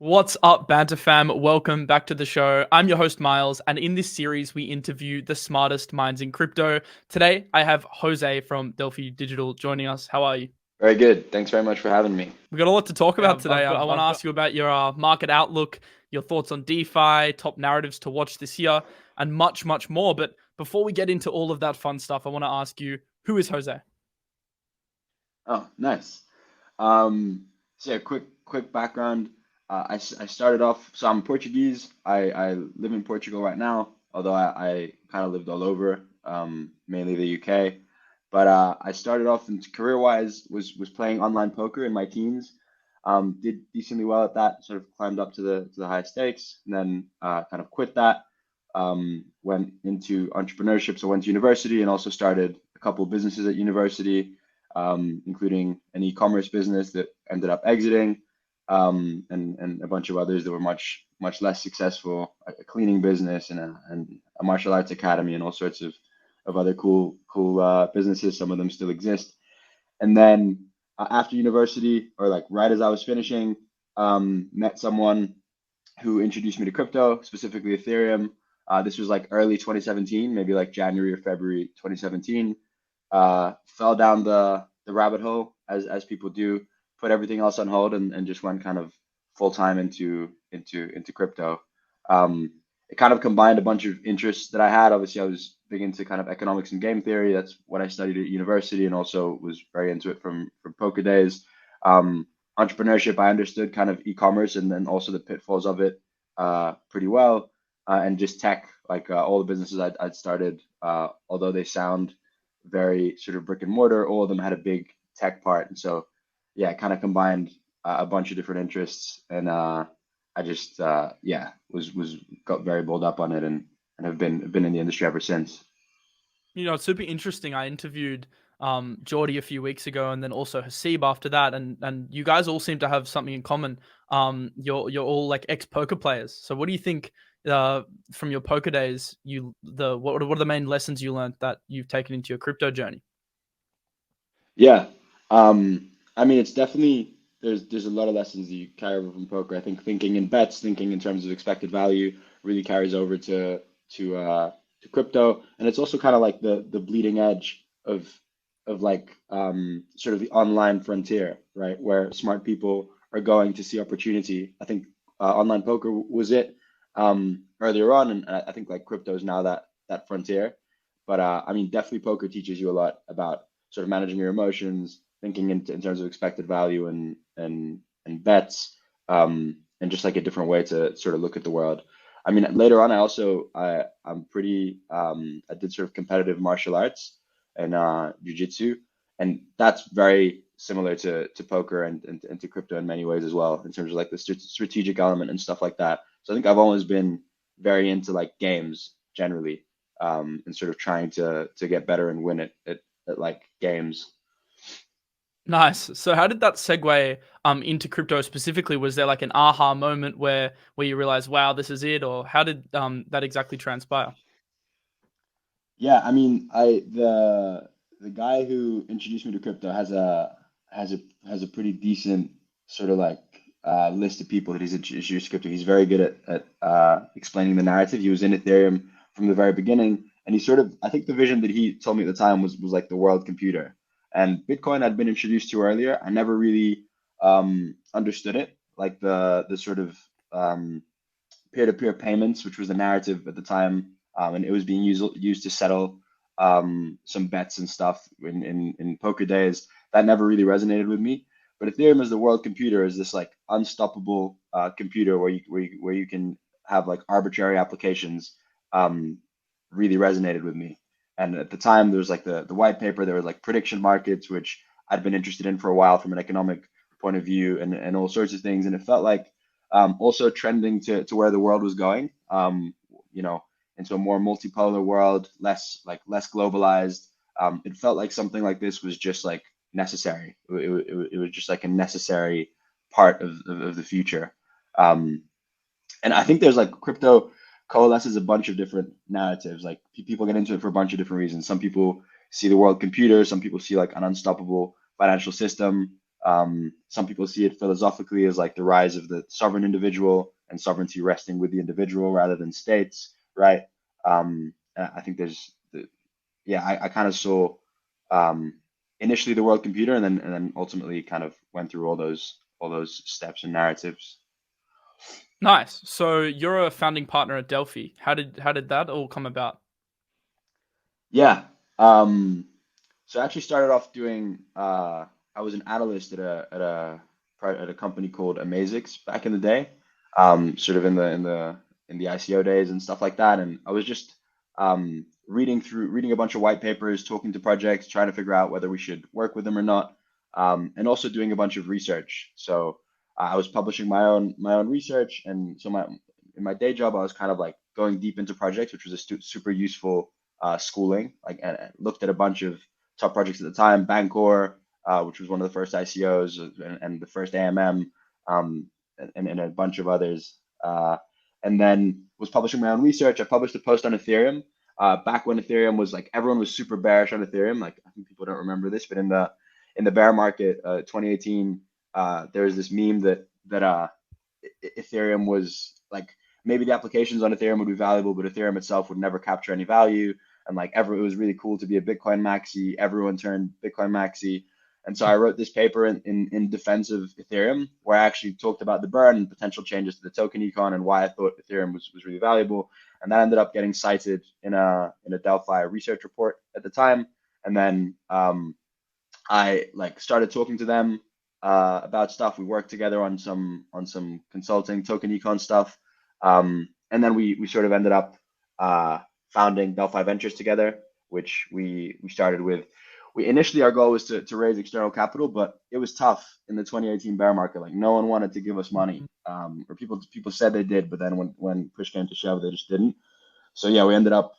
What's up, Banter fam? Welcome back to the show. I'm your host, Miles, and in this series, we interview the smartest minds in crypto. Today, I have Jose from Delphi Digital joining us. How are you? Very good. Thanks very much for having me. We've got a lot to talk Yeah, about today. I want to ask you about your market outlook, your thoughts on DeFi, top narratives to watch this year, and much, much more. But before we get into all of that fun stuff, I want to ask you, who is Jose? Oh, nice. So yeah, quick background. I started off, so I'm Portuguese. I live in Portugal right now, although I kind of lived all over, mainly the UK. But I started off in career-wise was playing online poker in my teens. Did decently well at that. Sort of climbed up to the high stakes, and then kind of quit that. Went into entrepreneurship, so went to university, and also started a couple of businesses at university, including an e-commerce business that ended up exiting, and a bunch of others that were much less successful, a cleaning business and a martial arts academy, and all sorts of other cool businesses. Some of them still exist. And then after university, or like right as I was finishing, met someone who introduced me to crypto, specifically Ethereum. This was like early 2017, maybe like January or February 2017. Fell down the rabbit hole as people do, put everything else on hold, and just went kind of full time into crypto. It kind of combined a bunch of interests that I had. Obviously, I was big into kind of economics and game theory. That's what I studied at university, and also was very into it from poker days. Entrepreneurship, I understood kind of e-commerce and then also the pitfalls of it pretty well. And just tech, like all the businesses I'd started, although they sound very sort of brick and mortar, all of them had a big tech part. And so, yeah, kind of combined a bunch of different interests, and I just yeah was got very bowled up on it, and have been in the industry ever since. It's super interesting. I interviewed 𝗔𝗣𝗘𝗫 a few weeks ago, and then also Hasib after that, and you guys all seem to have something in common. You're all like ex poker players. So what do you think from your poker days? What are the main lessons you learned that you've taken into your crypto journey? Yeah, I mean it's definitely there's a lot of lessons that you carry over from poker. I think thinking in bets, thinking in terms of expected value, really carries over to crypto, and it's also kind of like the bleeding edge of like sort of the online frontier, right? Where smart people are going to see opportunity. I think online poker was it earlier on, and I think like crypto is now that frontier. But I mean, definitely poker teaches you a lot about sort of managing your emotions, thinking in terms of expected value and bets, and just like a different way to sort of look at the world. I mean, later on, I'm pretty I did sort of competitive martial arts and jiu-jitsu, and that's very similar to poker and to crypto in many ways as well, in terms of like the strategic element and stuff like that. So I think I've always been very into like games generally, and sort of trying to get better and win at like games. Nice. So how did that segue into crypto specifically? Was there like an aha moment where you realized, wow, this is it, or how did that exactly transpire? Yeah, I mean, the guy who introduced me to crypto has a pretty decent sort of like list of people that he's introduced to crypto. He's very good at explaining the narrative. He was in Ethereum from the very beginning, and he sort of, I think the vision that he told me at the time was like the world computer. And Bitcoin I'd been introduced to earlier. I never really understood it, like the sort of peer-to-peer payments, which was the narrative at the time, and it was being used to settle some bets and stuff in poker days. That never really resonated with me. But Ethereum as the world computer is this like unstoppable computer where you can have like arbitrary applications. Really resonated with me. And at the time, there was like the white paper. There were like prediction markets, which I'd been interested in for a while from an economic point of view, and all sorts of things. And it felt like also trending to where the world was going, you know, into a more multipolar world, less globalized. It felt like something like this was just like necessary. It was just like a necessary part of the future. Um, and I think there's like crypto coalesces a bunch of different narratives. Like people get into it for a bunch of different reasons. Some people see the world computer, some people see like an unstoppable financial system. Some people see it philosophically as like the rise of the sovereign individual and sovereignty resting with the individual rather than states, right? I think I kind of saw initially the world computer, and then ultimately kind of went through all those steps and narratives. Nice. So you're a founding partner at Delphi. How did that all come about? Yeah. So I actually started off doing. I was an analyst at a company called Amazix back in the day, sort of in the ICO days and stuff like that. And I was just reading a bunch of white papers, talking to projects, trying to figure out whether we should work with them or not, and also doing a bunch of research. So I was publishing my own research, and so in my day job I was kind of like going deep into projects, which was a super useful schooling. Like, and looked at a bunch of top projects at the time, Bancor, which was one of the first ICOs, and the first AMM, and a bunch of others. And then was publishing my own research. I published a post on Ethereum back when Ethereum was like, everyone was super bearish on Ethereum. Like, I think people don't remember this, but in the bear market, 2018, there was this meme that Ethereum was like, maybe the applications on Ethereum would be valuable, but Ethereum itself would never capture any value. And like, it was really cool to be a Bitcoin maxi. Everyone turned Bitcoin maxi. And so I wrote this paper in defense of Ethereum, where I actually talked about the burn and potential changes to the token econ and why I thought Ethereum was really valuable. And that ended up getting cited in a Delphi research report at the time. And then I like started talking to them about stuff. We worked together on some consulting token econ stuff. And then we sort of ended up founding Delphi Ventures together, which we started with. Initially, our goal was to raise external capital, but it was tough in the 2018 bear market. Like, no one wanted to give us money, or people said they did, but then when push came to shove, they just didn't. So yeah, we ended up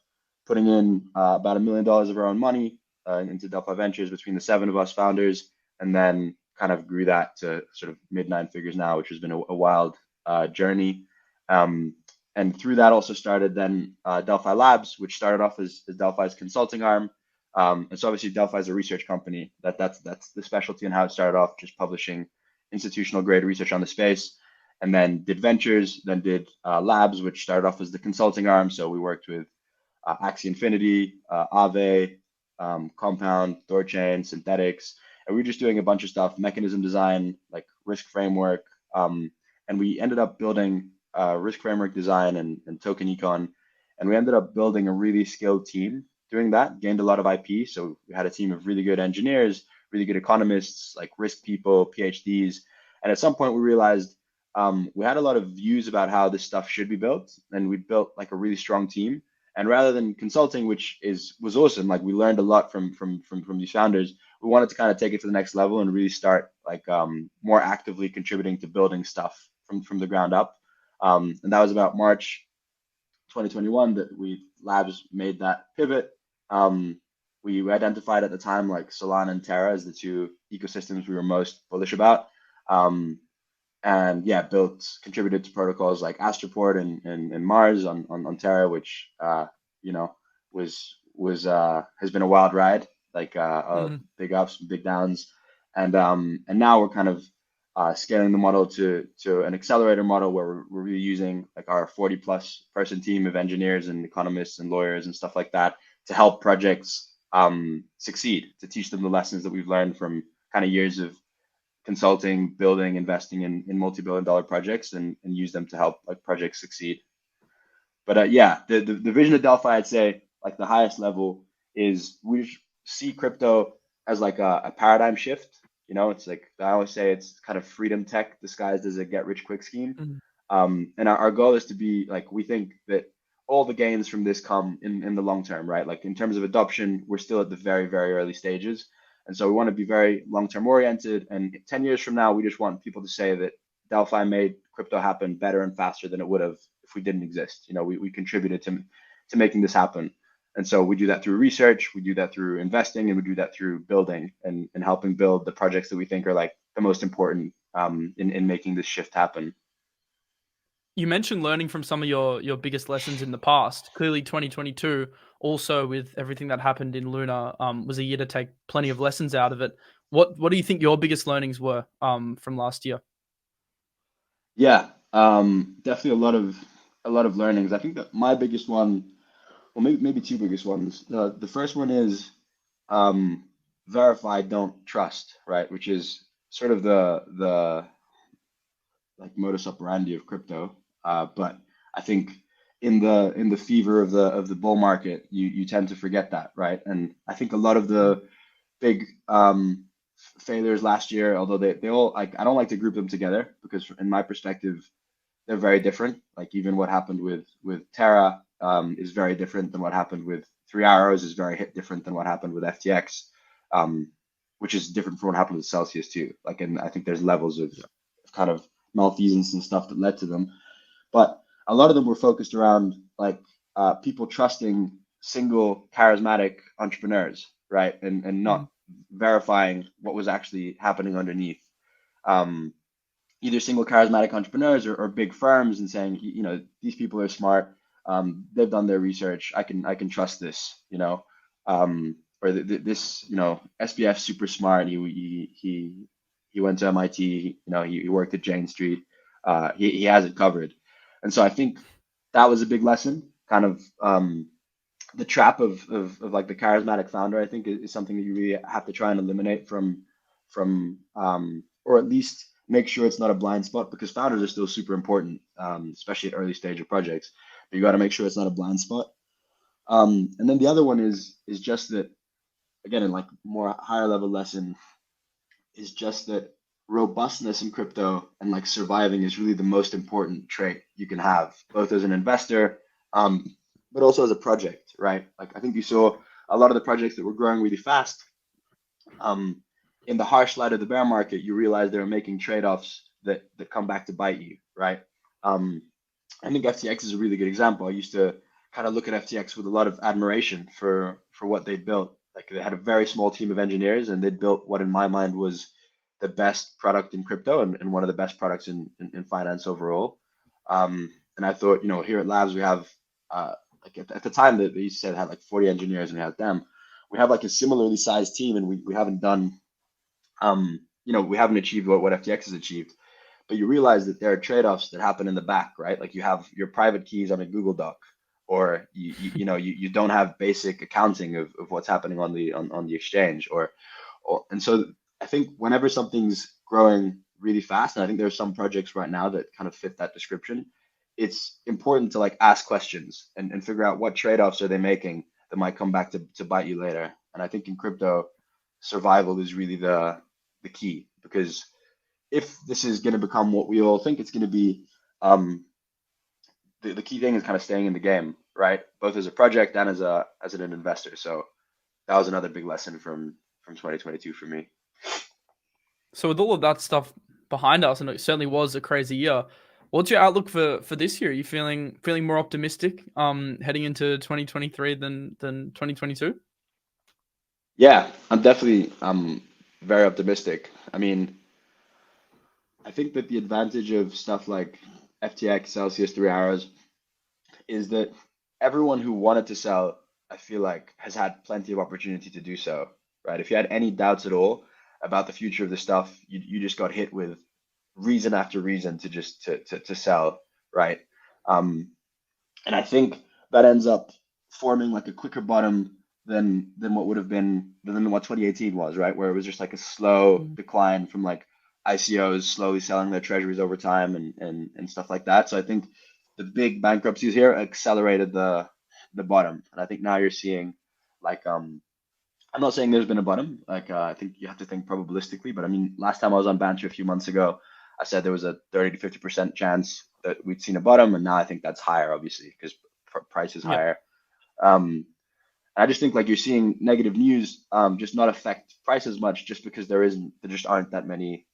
putting in about $1 million of our own money into Delphi Ventures between the 7 of us founders, and then kind of grew that to sort of mid 9 figures now, which has been a wild journey. And through that also started then Delphi Labs, which started off as Delphi's consulting arm. And so obviously Delphi is a research company. That's the specialty and how it started off, just publishing institutional grade research on the space. And then did ventures, then did labs, which started off as the consulting arm. So we worked with Axie Infinity, Aave, Compound, Thorchain, Synthetics, and we were just doing a bunch of stuff, mechanism design, like risk framework, and we ended up building risk framework design and token econ, and we ended up building a really skilled team doing that, gained a lot of IP. So we had a team of really good engineers, really good economists, like risk people, PhDs. And at some point we realized we had a lot of views about how this stuff should be built, and we built like a really strong team. And rather than consulting, which was awesome, like we learned a lot from these founders, we wanted to kind of take it to the next level and really start like more actively contributing to building stuff from the ground up. And that was about March 2021 that Labs made that pivot. We identified at the time like Solana and Terra as the 2 ecosystems we were most bullish about. And yeah, contributed to protocols like Astroport and Mars on Terra, which has been a wild ride, like big ups, big downs, and now we're kind of scaling the model to an accelerator model where we're really using like our 40+ person team of engineers and economists and lawyers and stuff like that to help projects succeed, to teach them the lessons that we've learned from kind of years of consulting, building, investing in multi-billion-dollar projects, and use them to help like projects succeed. But yeah, the vision of Delphi, I'd say, like the highest level, is we see crypto as like a paradigm shift. It's like, I always say, it's kind of freedom tech disguised as a get-rich-quick scheme. And our goal is to be like, we think that all the gains from this come in the long term, right? Like in terms of adoption, we're still at the very, very early stages. And so we want to be very long-term oriented. And 10 years from now, we just want people to say that Delphi made crypto happen better and faster than it would have if we didn't exist. We contributed to making this happen. And so we do that through research, we do that through investing, and we do that through building and helping build the projects that we think are like the most important in making this shift happen. You mentioned learning from some of your biggest lessons in the past. Clearly 2022, also with everything that happened in Luna, was a year to take plenty of lessons out of it. What do you think your biggest learnings were from last year? Yeah, definitely a lot of learnings. I think that my biggest one, well, maybe two biggest ones. The first one is verify, don't trust, right? Which is sort of the like modus operandi of crypto. But I think in the fever of the bull market, you tend to forget that, right? And I think a lot of the big failures last year, although they all, like, I don't like to group them together because in my perspective they're very different. Like even what happened with Terra is very different than what happened with Three Arrows, is very different than what happened with FTX, um, which is different from what happened with Celsius too. Like, and I think there's levels of kind of malfeasance and stuff that led to them. But a lot of them were focused around like people trusting single charismatic entrepreneurs, right? And not verifying what was actually happening underneath. Um, Either single charismatic entrepreneurs or big firms and saying, you know, these people are smart. They've done their research. I can trust this, you know, or this, you know, SBF super smart. He went to MIT. You know, he worked at Jane Street. He has it covered. And so I think that was a big lesson. Kind of the trap of like the charismatic founder. I think is something that you really have to try and eliminate from or at least make sure it's not a blind spot, because founders are still super important, especially at early stage of projects. But you got to make sure it's not a blind spot. And then the other one is just that, again, in like more higher level lesson, is just that robustness in crypto and like surviving is really the most important trait you can have, both as an investor, but also as a project, right? Like I think you saw a lot of the projects that were growing really fast. In the harsh light of the bear market, you realize they're making trade-offs that come back to bite you, right? I think FTX is a really good example. I used to kind of look at FTX with a lot of admiration for what they built. Like they had a very small team of engineers, and they built what in my mind was the best product in crypto and one of the best products in finance overall. And I thought, you know, here at Labs we have like at the time that they said had like 40 engineers and we had them. We have like a similarly sized team, and we haven't done you know, we haven't achieved what FTX has achieved. But you realize that there are trade-offs that happen in the back, right? Like you have your private keys on a Google Doc, or you know you don't have basic accounting of what's happening on the exchange, or and so I think whenever something's growing really fast, and I think there are some projects right now that kind of fit that description, it's important to like ask questions and figure out what trade-offs are they making that might come back to bite you later. And I think in crypto, survival is really the key, because if this is going to become what we all think it's going to be, the key thing is kind of staying in the game, right? Both as a project and as an investor. So that was another big lesson from 2022 for me. So with all of that stuff behind us, and it certainly was a crazy year, what's your outlook for this year? Are you feeling more optimistic heading into 2023 than 2022? Yeah, I'm definitely very optimistic. I mean, I think that the advantage of stuff like FTX, Celsius, Three Arrows is that everyone who wanted to sell, I feel like, has had plenty of opportunity to do so, right? If you had any doubts at all about the future of the stuff, you just got hit with reason after reason to just to sell, right? And I think that ends up forming like a quicker bottom than what would have been than what 2018 was, right? Where it was just like a slow decline from like ICOs slowly selling their treasuries over time and stuff like that. So I think the big bankruptcies here accelerated the bottom, and I think now you're seeing like I'm not saying there's been a bottom. Like I think you have to think probabilistically, but I mean last time I was on Banter a few months ago, I said there was a 30 to 50% chance that we'd seen a bottom, and now I think that's higher, obviously, because price is Yeah. higher. I just think like you're seeing negative news just not affect price as much, just because there just aren't that many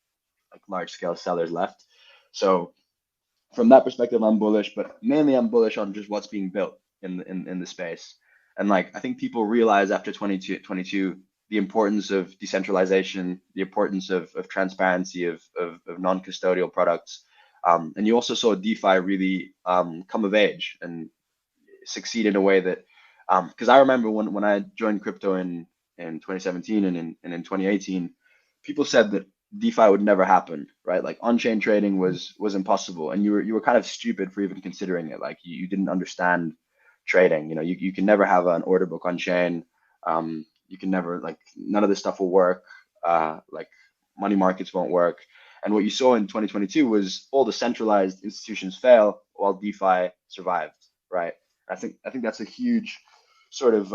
like large scale sellers left. So from that perspective, I'm bullish, but mainly I'm bullish on just what's being built in the space. And like I think people realize after 2022 the importance of decentralization, the importance of transparency, of non-custodial products. And you also saw DeFi really come of age and succeed in a way that, because I remember when I joined crypto in 2017 and in 2018, people said that DeFi would never happen, right? Like on-chain trading was impossible, and you were kind of stupid for even considering it. Like you didn't understand trading. You can never have an order book on chain. You can never, like, none of this stuff will work. Like money markets won't work. And what you saw in 2022 was all the centralized institutions fail while DeFi survived, right? I think that's a huge sort of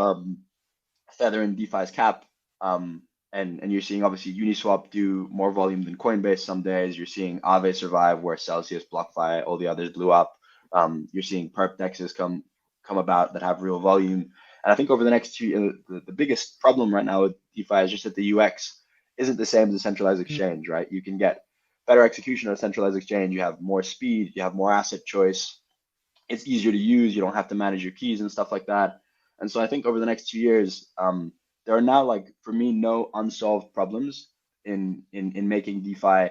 feather in DeFi's cap. And you're seeing obviously Uniswap do more volume than Coinbase some days. You're seeing Aave survive where Celsius, BlockFi, all the others blew up. You're seeing perp dexes come about that have real volume. And I think over the next 2 years, the biggest problem right now with DeFi is just that the UX isn't the same as a centralized exchange, right? You can get better execution on a centralized exchange. You have more speed, you have more asset choice. It's easier to use. You don't have to manage your keys and stuff like that. And so I think over the next 2 years, there are now, like, for me, no unsolved problems in making DeFi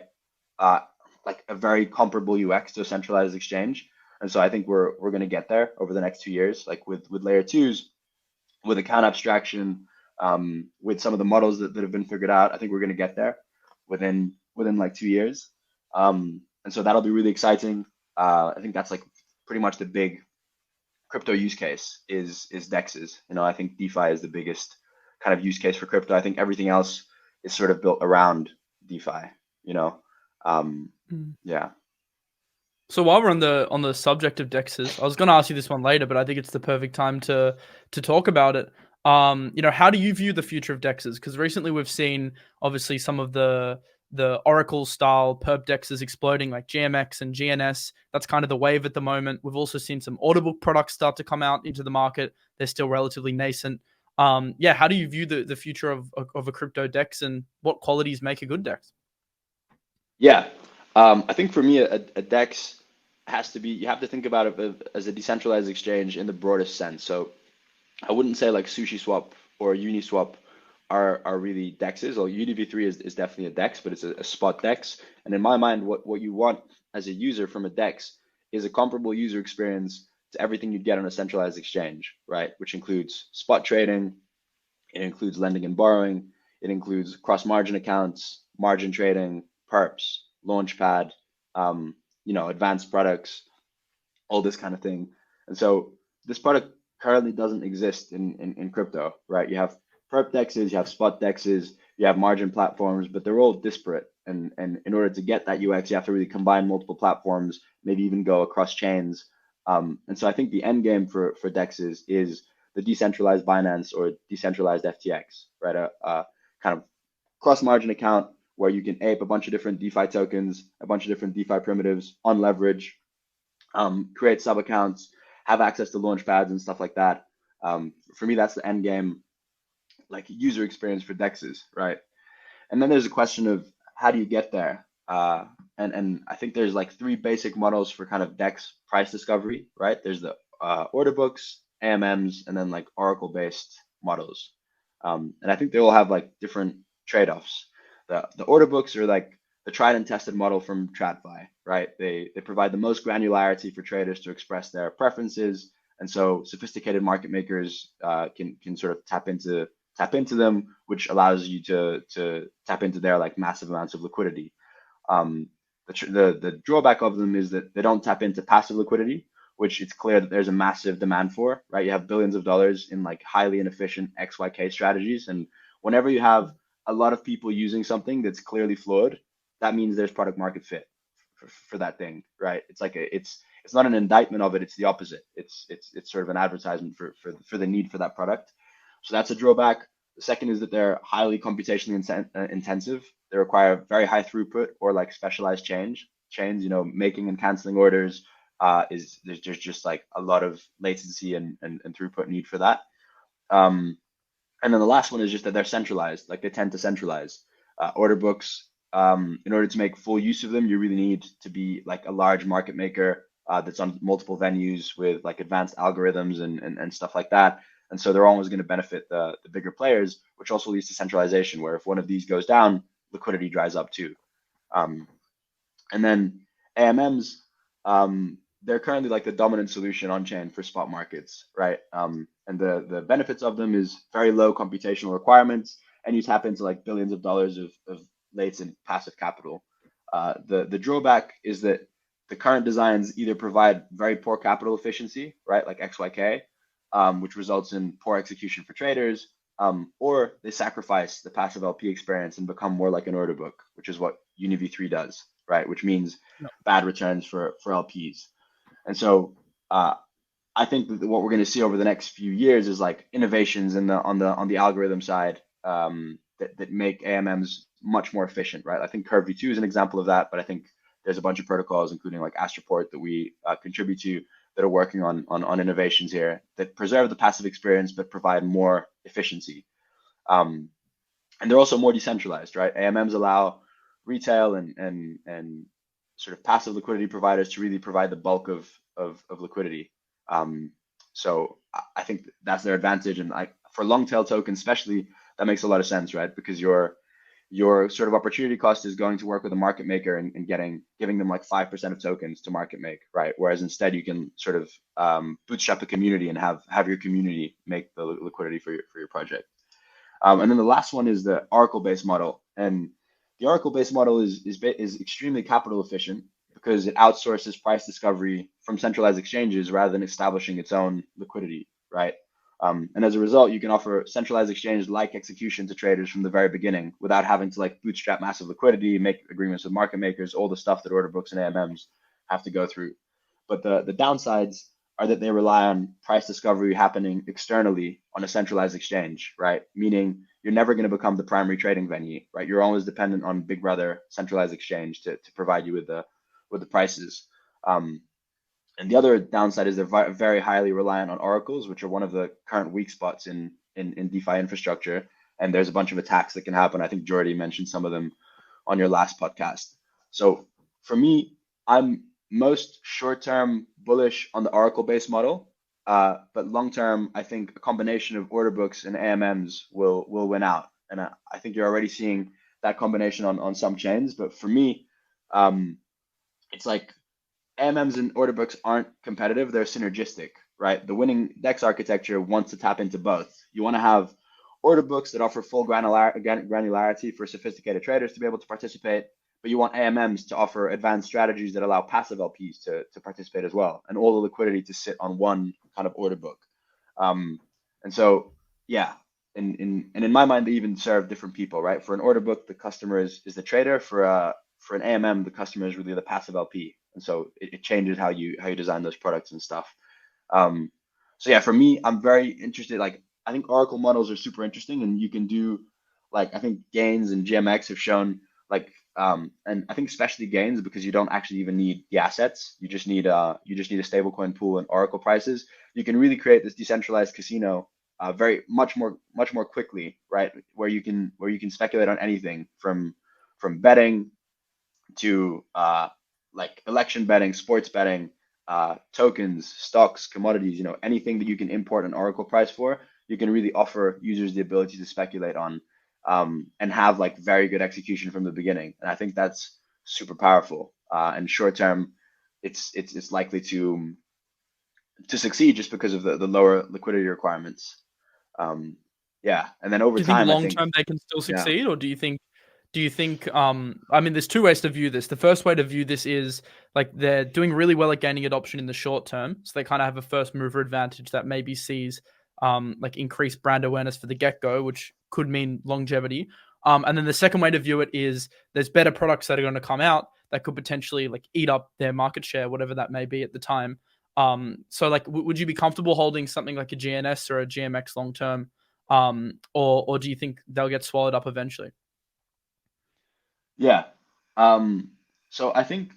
like a very comparable UX to a centralized exchange. And so I think we're going to get there over the next 2 years, like with layer twos, with account abstraction, with some of the models that have been figured out. I think we're going to get there within like 2 years. And so that'll be really exciting. I think that's like pretty much the big crypto use case is dexes. I think DeFi is the biggest kind of use case for crypto. I think everything else is sort of built around DeFi. Yeah. So while we're on the subject of dexes, I was going to ask you this one later, but I think it's the perfect time to talk about it. How do you view the future of dexes? Because recently we've seen obviously some of the Oracle style perp dexes exploding, like GMX and GNS. That's kind of the wave at the moment. We've also seen some order book products start to come out into the market. They're still relatively nascent. How do you view the future of a crypto dex, and what qualities make a good dex? Yeah. I think for me, a dex has to be, you have to think about it as a decentralized exchange in the broadest sense. So I wouldn't say like SushiSwap or Uniswap are really dexes. Or UDV3 is definitely a dex, but it's a spot dex. And in my mind, what you want as a user from a dex is a comparable user experience to everything you'd get on a centralized exchange, right? Which includes spot trading, it includes lending and borrowing, it includes cross-margin accounts, margin trading, perps, launchpad, advanced products, all this kind of thing. And so this product currently doesn't exist in crypto, right? You have perp dexes, you have spot dexes, you have margin platforms, but they're all disparate. And in order to get that UX, you have to really combine multiple platforms, maybe even go across chains. And so I think the end game for dexes is the decentralized Binance or decentralized FTX, right? A kind of cross-margin account where you can ape a bunch of different DeFi tokens, a bunch of different DeFi primitives on leverage, create sub-accounts, have access to launch pads and stuff like that. For me, that's the end game, like user experience for dexes, right? And then there's a question of how do you get there? And I think there's like 3 basic models for kind of dex price discovery, right? There's the order books, AMMs, and then like Oracle-based models. And I think they all have like different trade-offs. The order books are like the tried and tested model from TradFi, right? They provide the most granularity for traders to express their preferences, and so sophisticated market makers can sort of tap into them, which allows you to tap into their like massive amounts of liquidity. The drawback of them is that they don't tap into passive liquidity, which it's clear that there's a massive demand for, right? You have billions of dollars in like highly inefficient XYK strategies, and whenever you have a lot of people using something that's clearly flawed, that means there's product market fit for that thing, right? It's like it's not an indictment of it; it's the opposite. It's sort of an advertisement for the need for that product. So that's a drawback. The second is that they're highly computationally intensive. They require very high throughput or like specialized chains. Making and canceling orders there's just like a lot of latency and throughput need for that. And then the last one is just that they're centralized, like they tend to centralize. Order books, in order to make full use of them, you really need to be like a large market maker that's on multiple venues with like advanced algorithms and stuff like that. And so they're always going to benefit the bigger players, which also leads to centralization, where if one of these goes down, liquidity dries up too. And then AMMs, they're currently like the dominant solution on chain for spot markets, right? And the benefits of them is very low computational requirements, and you tap into like billions of dollars of latent passive capital. The drawback is that the current designs either provide very poor capital efficiency, right, like XYK, which results in poor execution for traders, or they sacrifice the passive LP experience and become more like an order book, which is what UniV3 does, right, which means bad returns for LPs. And so I think that what we're going to see over the next few years is like innovations on the algorithm side that make AMMs much more efficient, right? I think Curve V2 is an example of that, but I think there's a bunch of protocols, including like Astroport, that we contribute to, that are working on innovations here that preserve the passive experience but provide more efficiency. And they're also more decentralized, right? AMMs allow retail and sort of passive liquidity providers to really provide the bulk of liquidity. So I think that's their advantage, and like for long tail tokens especially, that makes a lot of sense, right? Because your sort of opportunity cost is going to work with a market maker and giving them like 5% of tokens to market make, right? Whereas instead you can sort of bootstrap a community and have your community make the liquidity for your project. And then the last one is the Oracle-based model, and the Oracle-based model is extremely capital efficient because it outsources price discovery from centralized exchanges rather than establishing its own liquidity, right? And as a result, you can offer centralized exchange-like execution to traders from the very beginning without having to like bootstrap massive liquidity, make agreements with market makers, all the stuff that order books and AMMs have to go through. But the downsides are that they rely on price discovery happening externally on a centralized exchange, right? Meaning you're never going to become the primary trading venue, right? You're always dependent on Big Brother centralized exchange to provide you with the prices. And the other downside is they're very highly reliant on oracles, which are one of the current weak spots in DeFi infrastructure. And there's a bunch of attacks that can happen. I think Jordy mentioned some of them on your last podcast. So for me, I'm most short-term bullish on the Oracle-based model, but long-term, I think a combination of order books and AMMs will win out. And I think you're already seeing that combination on some chains. But for me, it's like AMMs and order books aren't competitive, they're synergistic, right? The winning DEX architecture wants to tap into both. You want to have order books that offer full granularity for sophisticated traders to be able to participate, but you want AMMs to offer advanced strategies that allow passive LPs to participate as well, and all the liquidity to sit on one kind of order book. And so, yeah, in my mind, they even serve different people, right? For an order book, the customer is the trader. For an AMM, the customer is really the passive LP. And so it changes how you design those products and stuff. So yeah, for me, I'm very interested. Like, I think Oracle models are super interesting, and you can do, like, I think Gains and GMX have shown, like, and I think especially Gains, because you don't actually even need the assets. You just need a stablecoin pool and Oracle prices. You can really create this decentralized casino much more quickly, right? Where you can speculate on anything from betting to like election betting, sports betting, tokens, stocks, commodities, anything that you can import an Oracle price for, you can really offer users the ability to speculate on, and have like very good execution from the beginning. And I think that's super powerful. And short term, it's likely to succeed just because of the lower liquidity requirements. Yeah, and then over Do you think time, long term they can still yeah. succeed, or do you think I mean, there's two ways to view this. The first way to view this is like they're doing really well at gaining adoption in the short term, so they kind of have a first mover advantage that maybe sees like increased brand awareness for the get-go, which could mean longevity. And then the second way to view it is there's better products that are going to come out that could potentially like eat up their market share, whatever that may be at the time. So like, would you be comfortable holding something like a GNS or a GMX long term, or do you think they'll get swallowed up eventually? Yeah. So I think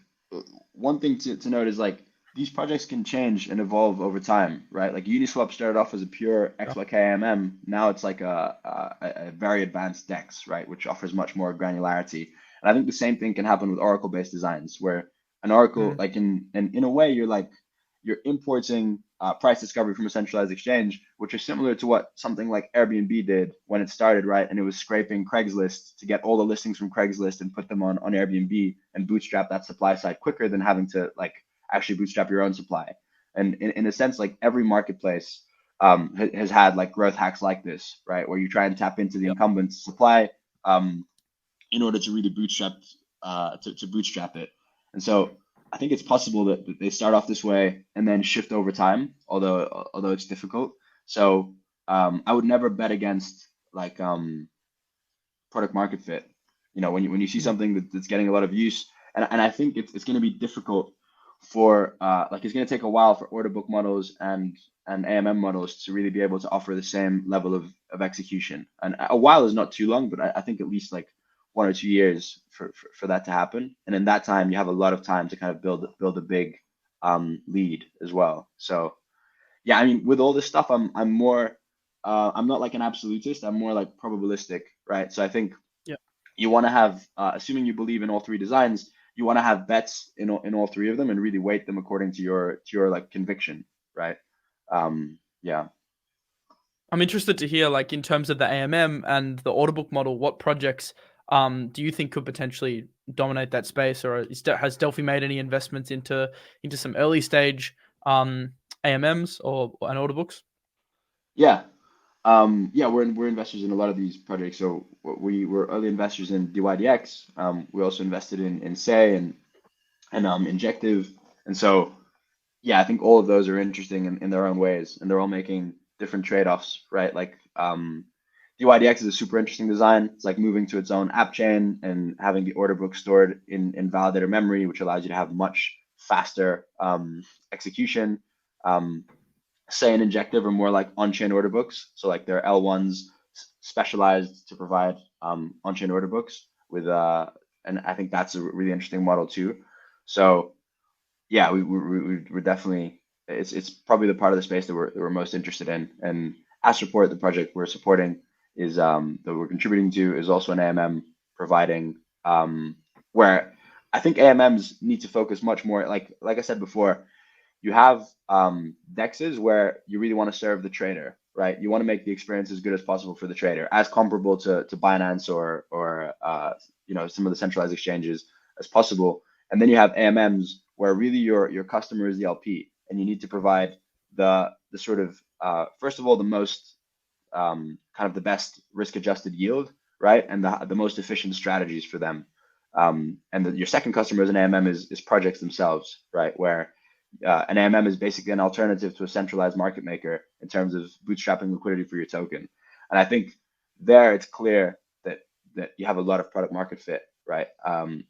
one thing to note is like these projects can change and evolve over time, right? Like Uniswap started off as a pure XYK-AMM. Now it's like a very advanced DEX, right? Which offers much more granularity. And I think the same thing can happen with Oracle-based designs, where an Oracle, like in a way, you're importing price discovery from a centralized exchange, which is similar to what something like Airbnb did when it started, right? And it was scraping Craigslist to get all the listings from Craigslist and put them on Airbnb and bootstrap that supply side quicker than having to like actually bootstrap your own supply. And in a sense, like every marketplace has had like growth hacks like this, right? Where you try and tap into the incumbent supply, in order to really bootstrap to bootstrap it. And so I think it's possible that they start off this way and then shift over time, although it's difficult. So I would never bet against like product market fit. You know, when you see something that's getting a lot of use, and I think it's going to be difficult for like it's going to take a while for order book models and AMM models to really be able to offer the same level of execution. And a while is not too long, but I think at least like 1 or 2 years for that to happen. And in that time, you have a lot of time to kind of build a big lead as well. So yeah, I mean, with all this stuff, I'm more I'm not like an absolutist. I'm more like probabilistic, right? So I think you want to have, assuming you believe in all three designs, you want to have bets in all three of them and really weight them according to your like conviction, right? Yeah. I'm interested to hear, like, in terms of the AMM and the order book model, what projects do you think could potentially dominate that space, or has Delphi made any investments into some early stage AMMs or and order books? Yeah. Yeah, we're investors in a lot of these projects. So we were early investors in DYDX. We also invested in Say and Injective. And so yeah, I think all of those are interesting in their own ways, and they're all making different trade-offs, right? Like DYDX is a super interesting design. It's like moving to its own app chain and having the order book stored in validator memory, which allows you to have much faster execution. Say and Injective are more like on-chain order books. So like they're L1s specialized to provide on-chain order books with and I think that's a really interesting model too. So yeah, we're definitely, it's probably the part of the space that we're most interested in. And Astroport, the project we're supporting, is that we're contributing to, is also an AMM providing where I think AMMs need to focus much more, like I said before, you have DEXs where you really want to serve the trader, right? You want to make the experience as good as possible for the trader, as comparable to Binance or you know, some of the centralized exchanges as possible. And then you have AMMs where really your customer is the LP, and you need to provide the sort of first of all the most kind of the best risk-adjusted yield, right, and the most efficient strategies for them. And your second customer as an AMM is projects themselves, right, where an AMM is basically an alternative to a centralized market maker in terms of bootstrapping liquidity for your token. And I think there it's clear that you have a lot of product market fit, right?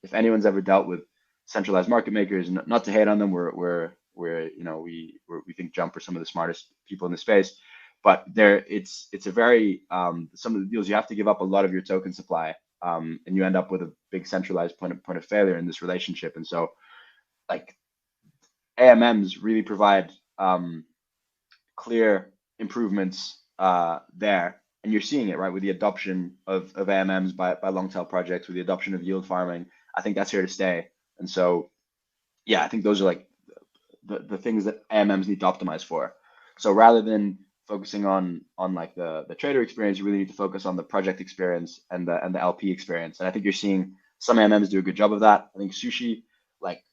If anyone's ever dealt with centralized market makers, not to hate on them, we're you know, we think Jump are some of the smartest people in the space, but it's a very some of the deals you have to give up a lot of your token supply, and you end up with a big centralized point of failure in this relationship. And so like AMMs really provide clear improvements there, and you're seeing it, right, with the adoption of AMMs by long tail projects, with the adoption of yield farming. I think that's here to stay. And so yeah, I think those are like the things that AMMs need to optimize for. So rather than focusing on like the trader experience, you really need to focus on the project experience and the LP experience. And I think you're seeing some AMMs do a good job of that. I think Sushi, like,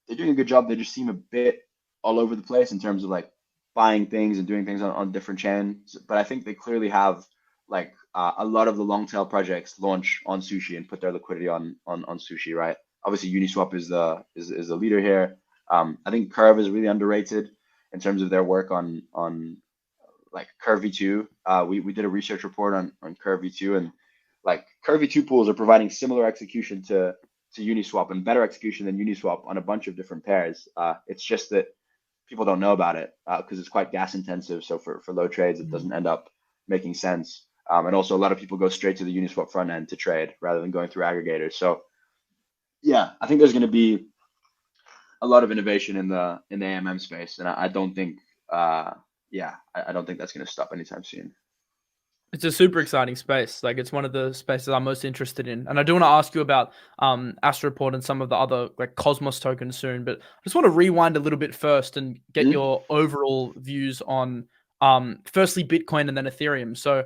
they're doing a good job. They just seem a bit all over the place in terms of like buying things and doing things on different chains. But I think they clearly have like a lot of the long tail projects launch on Sushi and put their liquidity on Sushi, right? Obviously, Uniswap is the leader here. I think Curve is really underrated in terms of their work on like Curve V2. We did a research report on Curve V2, and like Curve V2 pools are providing similar execution to Uniswap and better execution than Uniswap on a bunch of different pairs. It's just that people don't know about it because it's quite gas intensive. So for low trades, it doesn't end up making sense. And also a lot of people go straight to the Uniswap front end to trade rather than going through aggregators. So yeah, I think there's going to be a lot of innovation in the AMM space, and I don't think I don't think that's going to stop anytime soon. It's a super exciting space. Like, it's one of the spaces I'm most interested in. And I do want to ask you about Astroport and some of the other like Cosmos tokens soon, but I just want to rewind a little bit first and get your overall views on firstly Bitcoin and then Ethereum. So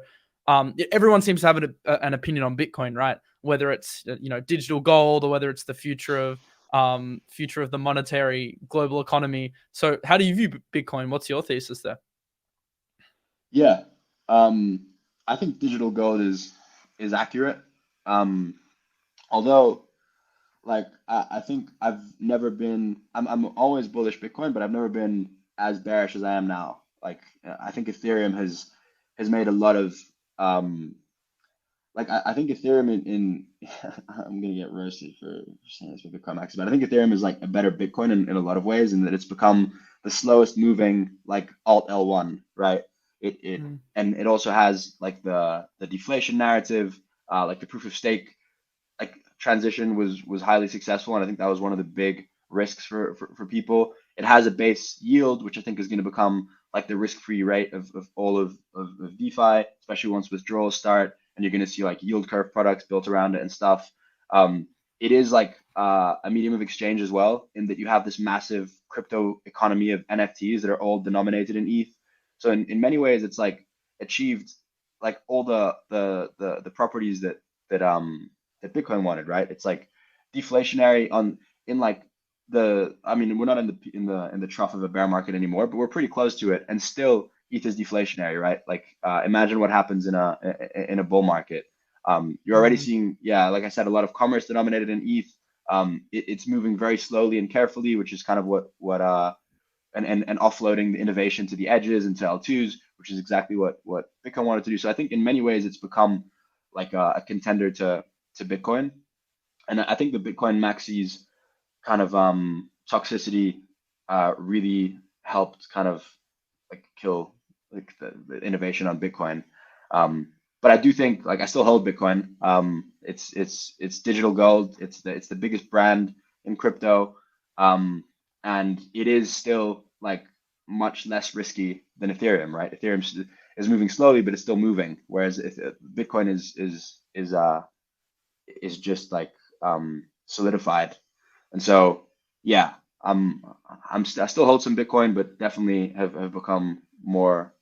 everyone seems to have an opinion on Bitcoin, right? Whether it's digital gold or whether it's the future of the monetary global economy. So how do you view Bitcoin? What's your thesis there? Yeah. I think digital gold is accurate. although like I think I've never been I'm always bullish Bitcoin, but I've never been as bearish as I am now. Like I think Ethereum has made a lot of like I think Ethereum in I'm gonna get roasted for saying this with Bitcoin Max, but I think Ethereum is like a better Bitcoin in a lot of ways, and that it's become the slowest moving like alt L1, right? It and it also has like the deflation narrative, like the proof of stake like transition was highly successful, and I think that was one of the big risks for people. It has a base yield, which I think is going to become like the risk-free rate of all of DeFi, especially once withdrawals start, and you're going to see like yield curve products built around it and stuff. It is like a medium of exchange as well, in that you have this massive crypto economy of NFTs that are all denominated in ETH. So in many ways, it's like achieved like all the properties that Bitcoin wanted, right? It's like deflationary on in like I mean, we're not in the trough of a bear market anymore, but we're pretty close to it, and still ETH is deflationary, right? Like imagine what happens in a bull market. You're already seeing, yeah, like I said, a lot of commerce denominated in ETH. It's moving very slowly and carefully, which is kind of what and offloading the innovation to the edges and to L2s, which is exactly what Bitcoin wanted to do. So I think in many ways it's become like a contender to Bitcoin. And I think the Bitcoin maxis kind of toxicity really helped kind of like kill like the innovation on Bitcoin. But I do think like I still hold Bitcoin. It's digital gold. It's the biggest brand in crypto, and it is still like much less risky than Ethereum, right? Ethereum is moving slowly, but it's still moving, whereas if Bitcoin is just like solidified. And so yeah, I still hold some Bitcoin, but definitely have become more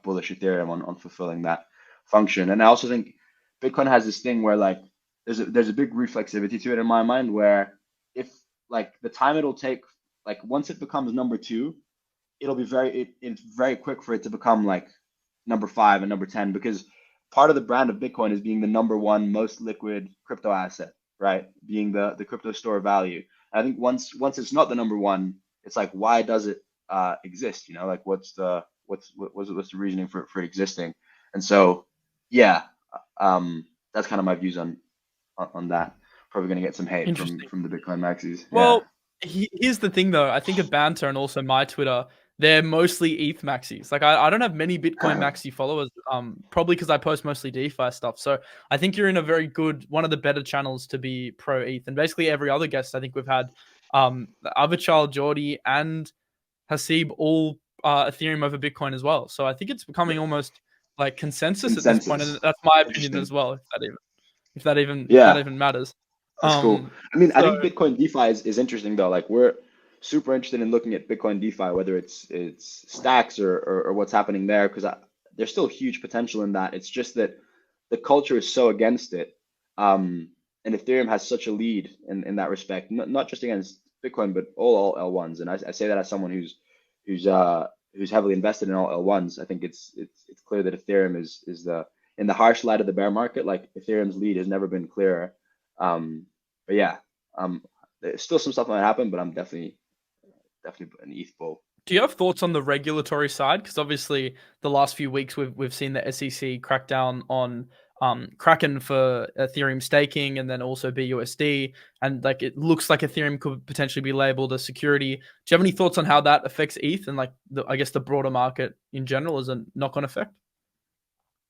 bullish Ethereum on fulfilling that function. And I also think Bitcoin has this thing where like there's a big reflexivity to it in my mind, where if like the time it'll take, like once it becomes number two, it'll be it's very quick for it to become like number 5 and number 10, because part of the brand of Bitcoin is being the number one most liquid crypto asset, right? Being the crypto store of value. And I think once it's not the number one, it's like, why does it exist? You know, like what's the reasoning for it existing? And so yeah, that's kind of my views on that. Probably gonna get some hate from the Bitcoin maxis. Well, here's the thing though. I think of Banter and also my Twitter, they're mostly ETH maxis. Like I don't have many Bitcoin maxi followers, probably because I post mostly DeFi stuff. So I think you're in a very good, one of the better channels to be pro ETH. And basically every other guest I think we've had, 𝗔𝗣𝗘𝗫 and Hasib all Ethereum over Bitcoin as well. So I think it's becoming almost like consensus at this point, and that's my opinion as well. If that even matters. That's cool. I mean, I think Bitcoin DeFi is interesting though. Like we're super interested in looking at Bitcoin DeFi, whether it's stacks or what's happening there, because there's still huge potential in that. It's just that the culture is so against it, and Ethereum has such a lead in that respect, not just against Bitcoin, but all L1s. And I say that as someone who's heavily invested in all L1s. I think it's clear that Ethereum is in the harsh light of the bear market. Like Ethereum's lead has never been clearer. But yeah, there's still some stuff that might happen, but I'm definitely an ETH bull. Do you have thoughts on the regulatory side? Because obviously the last few weeks we've seen the SEC crack down on Kraken for Ethereum staking, and then also BUSD, and like it looks like Ethereum could potentially be labeled a security. Do you have any thoughts on how that affects ETH and like I guess the broader market in general as a knock-on effect?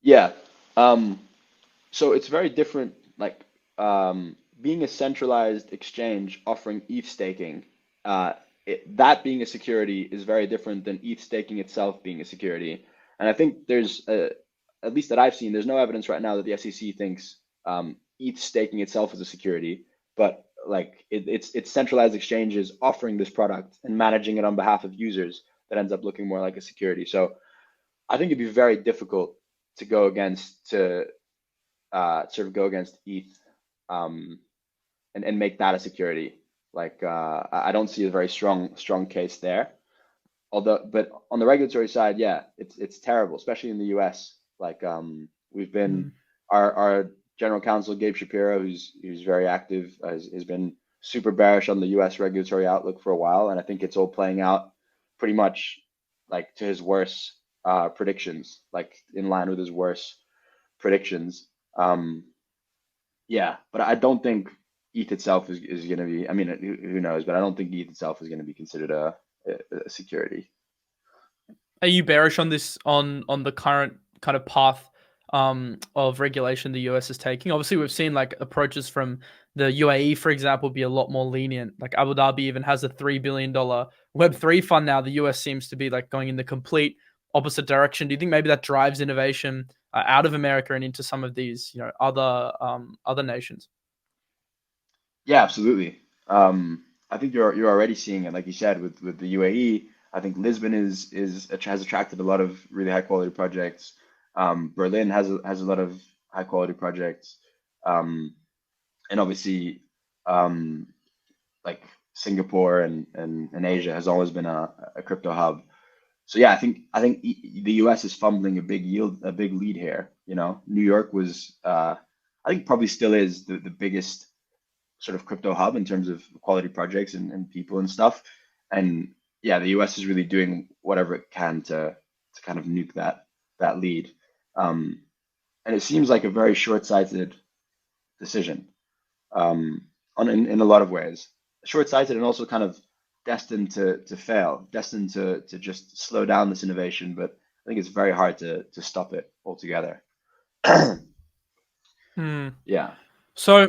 Yeah. So it's very different. Like being a centralized exchange offering ETH staking, that being a security is very different than ETH staking itself being a security. And I think there's, at least that I've seen, there's no evidence right now that the SEC thinks ETH staking itself is a security, but like it's centralized exchanges offering this product and managing it on behalf of users that ends up looking more like a security. So I think it'd be very difficult to go against sort of go against ETH and make that a security. Like I don't see a very strong case there. But on the regulatory side, yeah, it's terrible, especially in the US. Like we've been our general counsel Gabe Shapiro, who's very active, has been super bearish on the U.S. regulatory outlook for a while, and I think it's all playing out pretty much like to his worst predictions, like in line with his worst predictions. Yeah, but I don't think ETH itself is going to be. I mean, who knows? But I don't think ETH itself is going to be considered a security. Are you bearish on this on the current kind of path of regulation the US is taking? Obviously, we've seen like approaches from the UAE, for example, be a lot more lenient. Like Abu Dhabi even has a $3 billion Web3 fund now. The US seems to be like going in the complete opposite direction. Do you think maybe that drives innovation out of America and into some of these, other nations? Yeah, absolutely. I think you're already seeing it, like you said, with the UAE. I think Lisbon has attracted a lot of really high quality projects. Berlin has a lot of high quality projects, and obviously, like Singapore and Asia has always been a crypto hub. So yeah, I think the US is fumbling a big lead here. New York was, I think probably still is the biggest sort of crypto hub in terms of quality projects and people and stuff. And yeah, the US is really doing whatever it can to kind of nuke that lead. And it seems like a very short-sighted decision, in a lot of ways. Short-sighted and also kind of destined to fail, destined to just slow down this innovation. But I think it's very hard to stop it altogether. Yeah. So,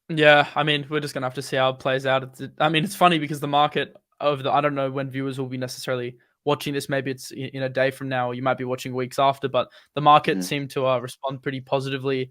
yeah, I mean, we're just gonna have to see how it plays out. I mean, it's funny because the market I don't know when viewers will be necessarily watching this. Maybe it's in a day from now, or you might be watching weeks after. But the market Mhm. seemed to respond pretty positively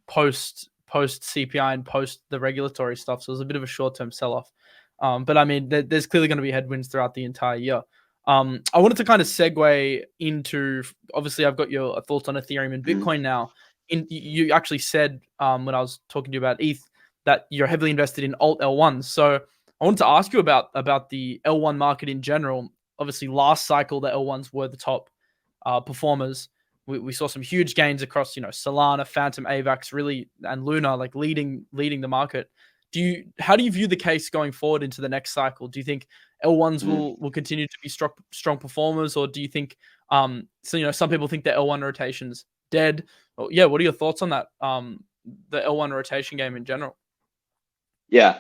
post CPI and post the regulatory stuff. So it was a bit of a short term sell off. But I mean, there's clearly going to be headwinds throughout the entire year. I wanted to kind of segue into, obviously, I've got your thoughts on Ethereum and Bitcoin now. You actually said when I was talking to you about ETH that you're heavily invested in alt L1s. So I wanted to ask you about the L1 market in general. Obviously, last cycle the L1s were the top performers. We saw some huge gains across Solana, Phantom, AVAX, really, and Luna like leading the market. How do you view the case going forward into the next cycle? Do you think L1s will continue to be strong performers, or do you think some people think the L1 rotation's dead? Yeah, what are your thoughts on that? The L1 rotation game in general. Yeah.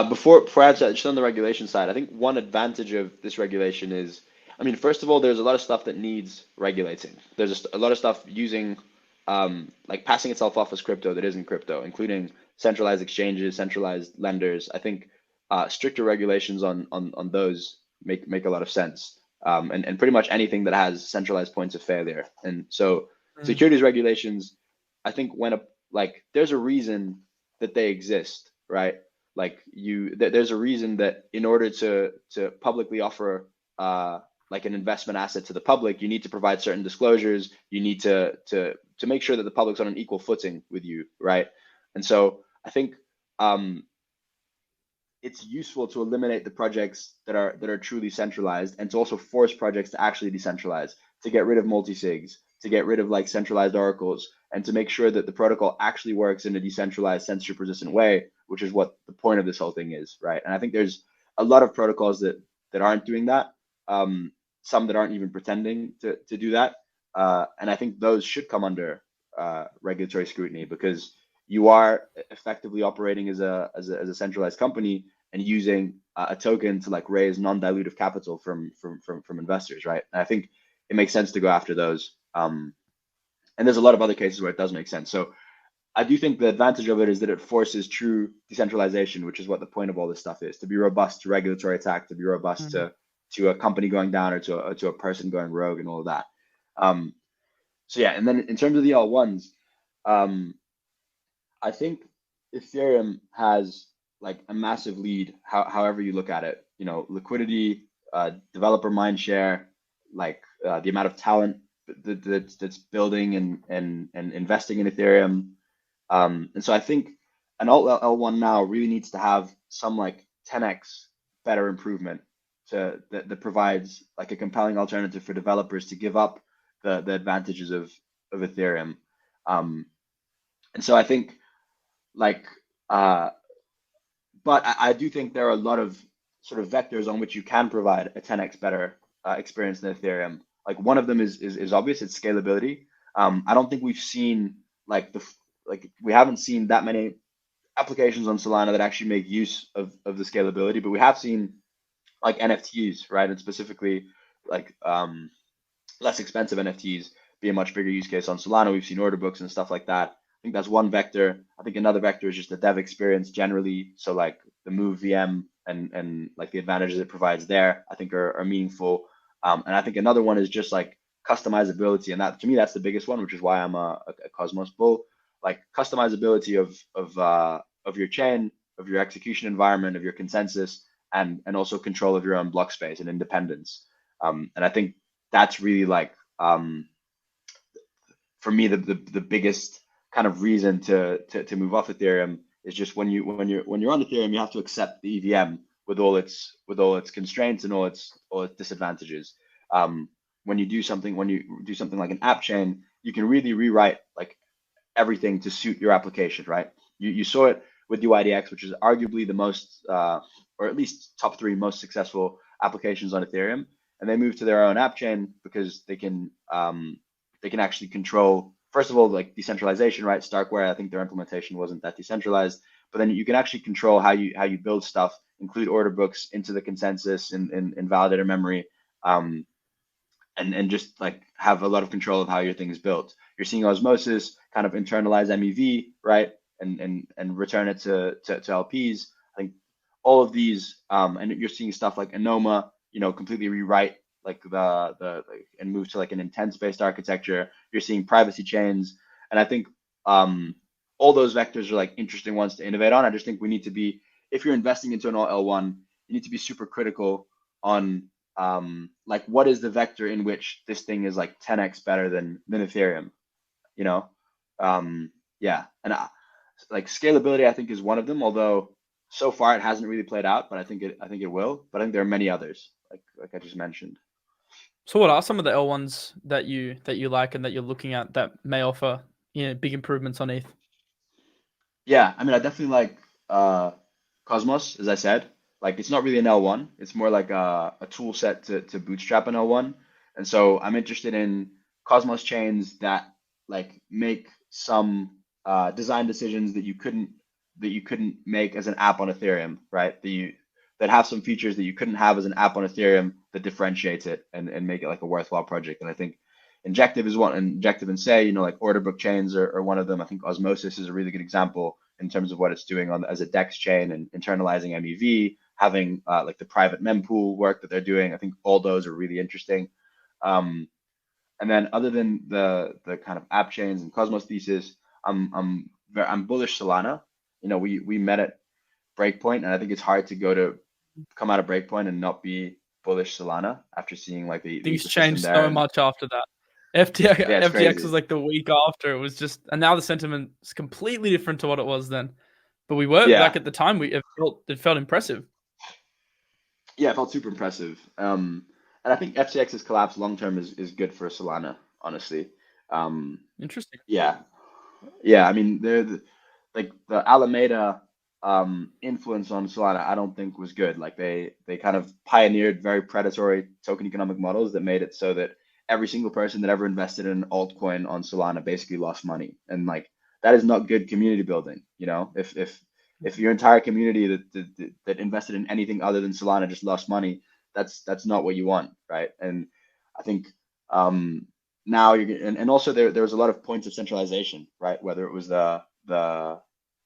Before I answer that, just on the regulation side, I think one advantage of this regulation is, I mean, first of all, there's a lot of stuff that needs regulating. There's just a lot of stuff using, like passing itself off as crypto that isn't crypto, including centralized exchanges, centralized lenders. I think stricter regulations on those make a lot of sense. And pretty much anything that has centralized points of failure. And so securities regulations, I think there's a reason that they exist, right? Like there's a reason that in order to publicly offer like an investment asset to the public, you need to provide certain disclosures. You need to make sure that the public's on an equal footing with you, right? And so I think it's useful to eliminate the projects that are truly centralized, and to also force projects to actually decentralize, to get rid of multi-sigs, to get rid of like centralized oracles, and to make sure that the protocol actually works in a decentralized, censorship resistant way, which is what the point of this whole thing is, right? And I think there's a lot of protocols that aren't doing that, some that aren't even pretending to do that, and I think those should come under regulatory scrutiny, because you are effectively operating as a centralized company and using a token to like raise non-dilutive capital from investors, right? And I think it makes sense to go after those. And there's a lot of other cases where it does make sense. So I do think the advantage of it is that it forces true decentralization, which is what the point of all this stuff is: to be robust to regulatory attack, to be robust to a company going down, or to a person going rogue, and all of that. So yeah, and then in terms of the L1s, I think Ethereum has like a massive lead, however you look at it. Liquidity, developer mind share, like the amount of talent that's building and investing in Ethereum. And so I think an alt L1 now really needs to have some like 10x better improvement that provides like a compelling alternative for developers to give up the advantages of Ethereum. And so I think like, but I do think there are a lot of sort of vectors on which you can provide a 10x better experience than Ethereum. Like one of them is obvious, it's scalability. I don't think we've seen like we haven't seen that many applications on Solana that actually make use of the scalability, but we have seen like NFTs, right? And specifically like less expensive NFTs be a much bigger use case on Solana. We've seen order books and stuff like that. I think that's one vector. I think another vector is just the dev experience generally. So like the Move VM and like the advantages it provides there, I think are meaningful. And I think another one is just like customizability, and that to me that's the biggest one, which is why I'm a Cosmos bull. Like customizability of your chain, of your execution environment, of your consensus, and also control of your own block space and independence. And I think that's really like for me the biggest kind of reason to move off Ethereum is just when you're on Ethereum, you have to accept the EVM with all its constraints and all its disadvantages. When you do something like an app chain, you can really rewrite like everything to suit your application, right? You saw it with DYDX, which is arguably the most or at least top 3 most successful applications on Ethereum, and they moved to their own app chain because they can actually control, first of all, like decentralization, right? Starkware, I think their implementation wasn't that decentralized, but then you can actually control how you build stuff, include order books into the consensus in validator memory, and just like have a lot of control of how your thing is built. You're seeing Osmosis kind of internalize MEV, right? And return it to LPs. I think all of these, and you're seeing stuff like Anoma, completely rewrite like and move to like an intent-based architecture. You're seeing privacy chains, and I think all those vectors are like interesting ones to innovate on. I just think we need to be, if you're investing into an L1, you need to be super critical on like what is the vector in which this thing is like 10x better than Ethereum, yeah, and like scalability I think is one of them, although so far it hasn't really played out, but I think it will. But I think there are many others, like I just mentioned. So what are some of the L1s that you like and that you're looking at that may offer big improvements on ETH? Yeah, I mean I definitely like Cosmos, as I said. Like it's not really an L1, it's more like a tool set to bootstrap an L1. And so I'm interested in Cosmos chains that like make some design decisions that you couldn't make as an app on Ethereum, right? That have some features that you couldn't have as an app on Ethereum that differentiates it and make it like a worthwhile project. And I think Injective is one, Injective and Say, like order book chains are one of them. I think Osmosis is a really good example in terms of what it's doing as a DEX chain and internalizing MEV, having like the private mempool work that they're doing. I think all those are really interesting. And then other than the kind of app chains and Cosmos Thesis, I'm bullish Solana. We met at Breakpoint, and I think it's hard to come out of Breakpoint and not be bullish Solana after seeing like the Things ecosystem changed there. so much after that. FTX, Yeah, it's FTX crazy. was like the week after. It was just, and now the sentiment is completely different to what it was then. But we were Yeah, like at the time, it felt impressive. yeah, it felt super impressive. And I think FTX's collapse long term is good for Solana, honestly. Interesting. Yeah, yeah. I mean, like the Alameda influence on Solana, I don't think was good. Like they kind of pioneered very predatory token economic models that made it so that every single person that ever invested in an altcoin on Solana basically lost money, and like that is not good community building. If your entire community that invested in anything other than Solana just lost money, that's not what you want, right? And I think now and also there was a lot of points of centralization, right? Whether it was the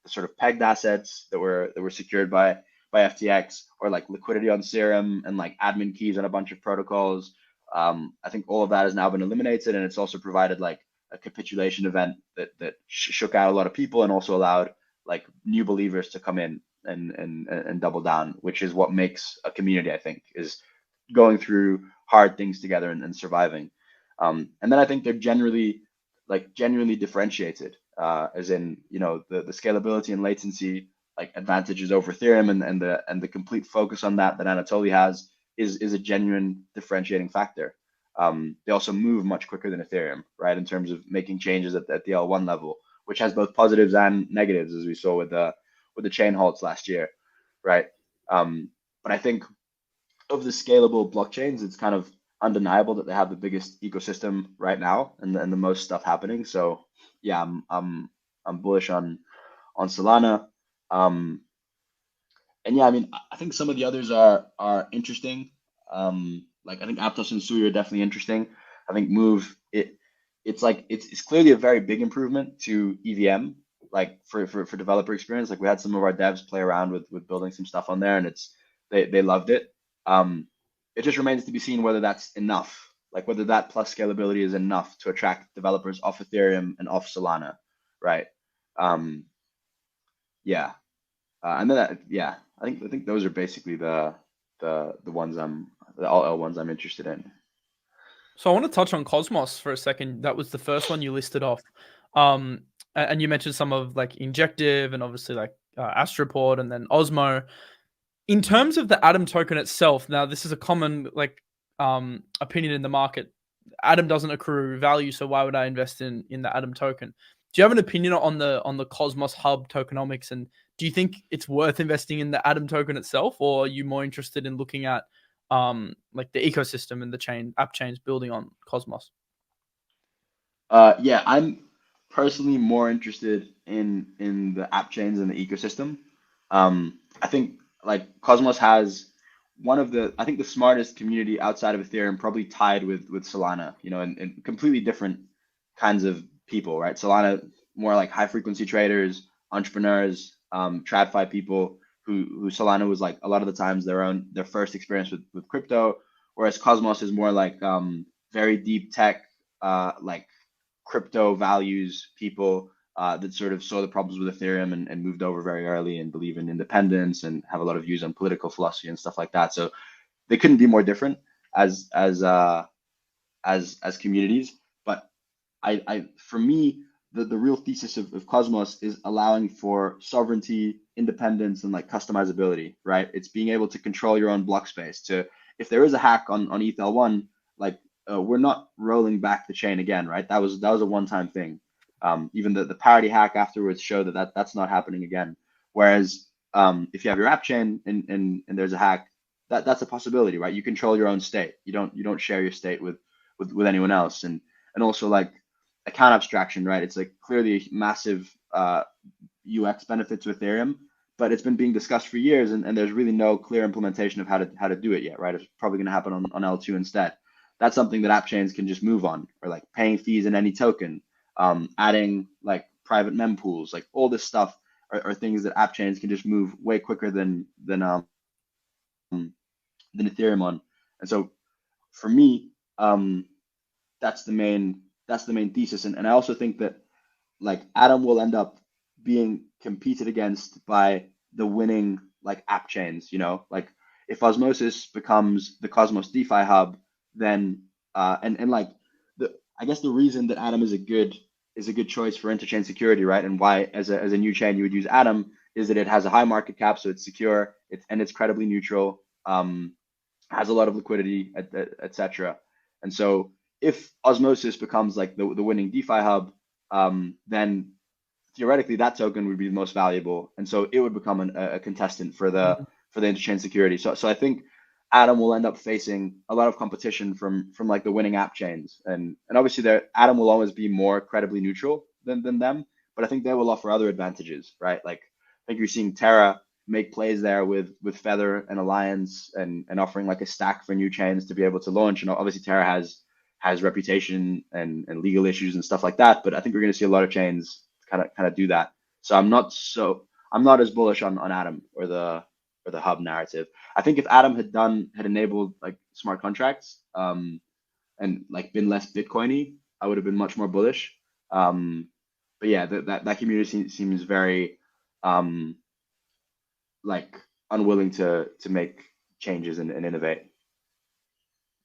sort of pegged assets that were secured by FTX, or like liquidity on Serum and like admin keys on a bunch of protocols. I think all of that has now been eliminated, and it's also provided like a capitulation event that shook out a lot of people and also allowed like new believers to come in and double down, which is what makes a community, I think, is going through hard things together and surviving. And then I think they're genuinely differentiated, as in the scalability and latency like advantages over Ethereum, and the complete focus on that Anatoly has is a genuine differentiating factor. They also move much quicker than Ethereum, right, in terms of making changes at the L1 level, which has both positives and negatives, as we saw with the chain halts last year, right? But I think of the scalable blockchains, it's kind of undeniable that they have the biggest ecosystem right now and the most stuff happening. So yeah, I'm bullish on Solana. And yeah, I mean, I think some of the others are interesting. Like I think Aptos and Sui are definitely interesting. I think Move it's clearly a very big improvement to EVM, like for developer experience. Like we had some of our devs play around with building some stuff on there, and they loved it. It just remains to be seen whether that's enough, like whether that plus scalability is enough to attract developers off Ethereum and off Solana, right? Yeah, and then yeah, I think those are basically the ones the all L ones I'm interested in. So I want to touch on Cosmos for a second. That was the first one you listed off. And you mentioned some of like Injective and obviously like Astroport and then Osmo. In terms of the Atom token itself, now this is a common like opinion in the market. Atom doesn't accrue value, so why would I invest in the Atom token? Do you have an opinion on the Cosmos Hub tokenomics, and do you think it's worth investing in the Atom token itself, or are you more interested in looking at like the ecosystem and the app chains building on Cosmos? Yeah, I'm personally more interested in the app chains and the ecosystem. I think like Cosmos has I think the smartest community outside of Ethereum, probably tied with Solana, you know, and completely different kinds of people, right? Solana more like high frequency traders, entrepreneurs, TradFi people who Solana was like a lot of the times their first experience with crypto, whereas Cosmos is more like very deep tech, like crypto values people that sort of saw the problems with Ethereum and moved over very early and believe in independence and have a lot of views on political philosophy and stuff like that. So they couldn't be more different as communities. But for me, the real thesis of Cosmos is allowing for sovereignty, independence, and like customizability, right? It's being able to control your own block space. If there is a hack on ETH-L1, like we're not rolling back the chain again, right? That was a one-time thing. Even the parity hack afterwards showed that's not happening again. Whereas if you have your app chain and there's a hack, that's a possibility, right? You control your own state. You don't share your state with anyone else. And also like account abstraction, right? It's like clearly a massive UX benefit to Ethereum, but it's been being discussed for years, and there's really no clear implementation of how to do it yet, right? It's probably going to happen on L2 instead. That's something that app chains can just move on, or like paying fees in any token, adding like private mempools, like all this stuff are things that app chains can just move way quicker than Ethereum on. And so for me, that's the main thesis. And I also think that like Atom will end up being competed against by the winning like app chains, you know, like if Osmosis becomes the Cosmos DeFi hub, then and like I guess the reason that Atom is a good choice for interchain security, right? And why as a new chain you would use Atom is that it has a high market cap, so it's secure, it's credibly neutral, has a lot of liquidity, etc. And so if Osmosis becomes like the winning DeFi hub, then theoretically that token would be the most valuable, and so it would become a contestant for the interchain security. So I think Atom will end up facing a lot of competition from like the winning app chains, and obviously Atom will always be more credibly neutral than them, but I think they will offer other advantages, right? Like I think you're seeing Terra make plays there with Feather and Alliance and offering like a stack for new chains to be able to launch. And obviously Terra has reputation and legal issues and stuff like that, but I think we're going to see a lot of chains kind of do that. So I'm not as bullish on Atom or the hub narrative. I think if Atom had enabled like smart contracts and like been less Bitcoiny, I would have been much more bullish. But yeah, that community seems very like unwilling to make changes and innovate.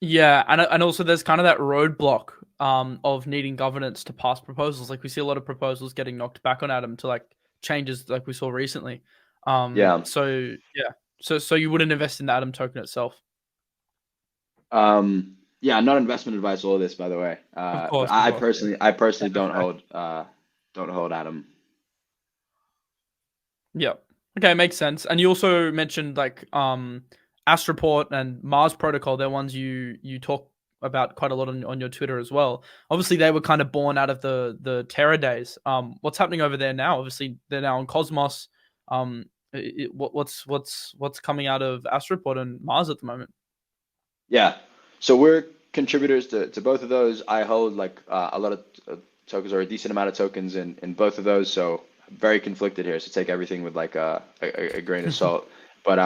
Yeah, and also there's kind of that roadblock of needing governance to pass proposals. Like we see a lot of proposals getting knocked back on Atom to like changes like we saw recently. Yeah. So yeah, so you wouldn't invest in the Atom token itself. Yeah, not investment advice, all of this, by the way. Of But course. I personally don't hold don't hold Atom. Yeah. Okay, makes sense. And you also mentioned like Astroport and Mars Protocol. They're ones you talk about quite a lot on your Twitter as well. Obviously, they were kind of born out of the Terra days. What's happening over there now? Obviously, they're now on Cosmos. What's coming out of Astroport and Mars at the moment? Yeah. So we're contributors to both of those. I hold like a lot of tokens, or a decent amount of tokens in both of those. So very conflicted here. So take everything with like a grain of salt. But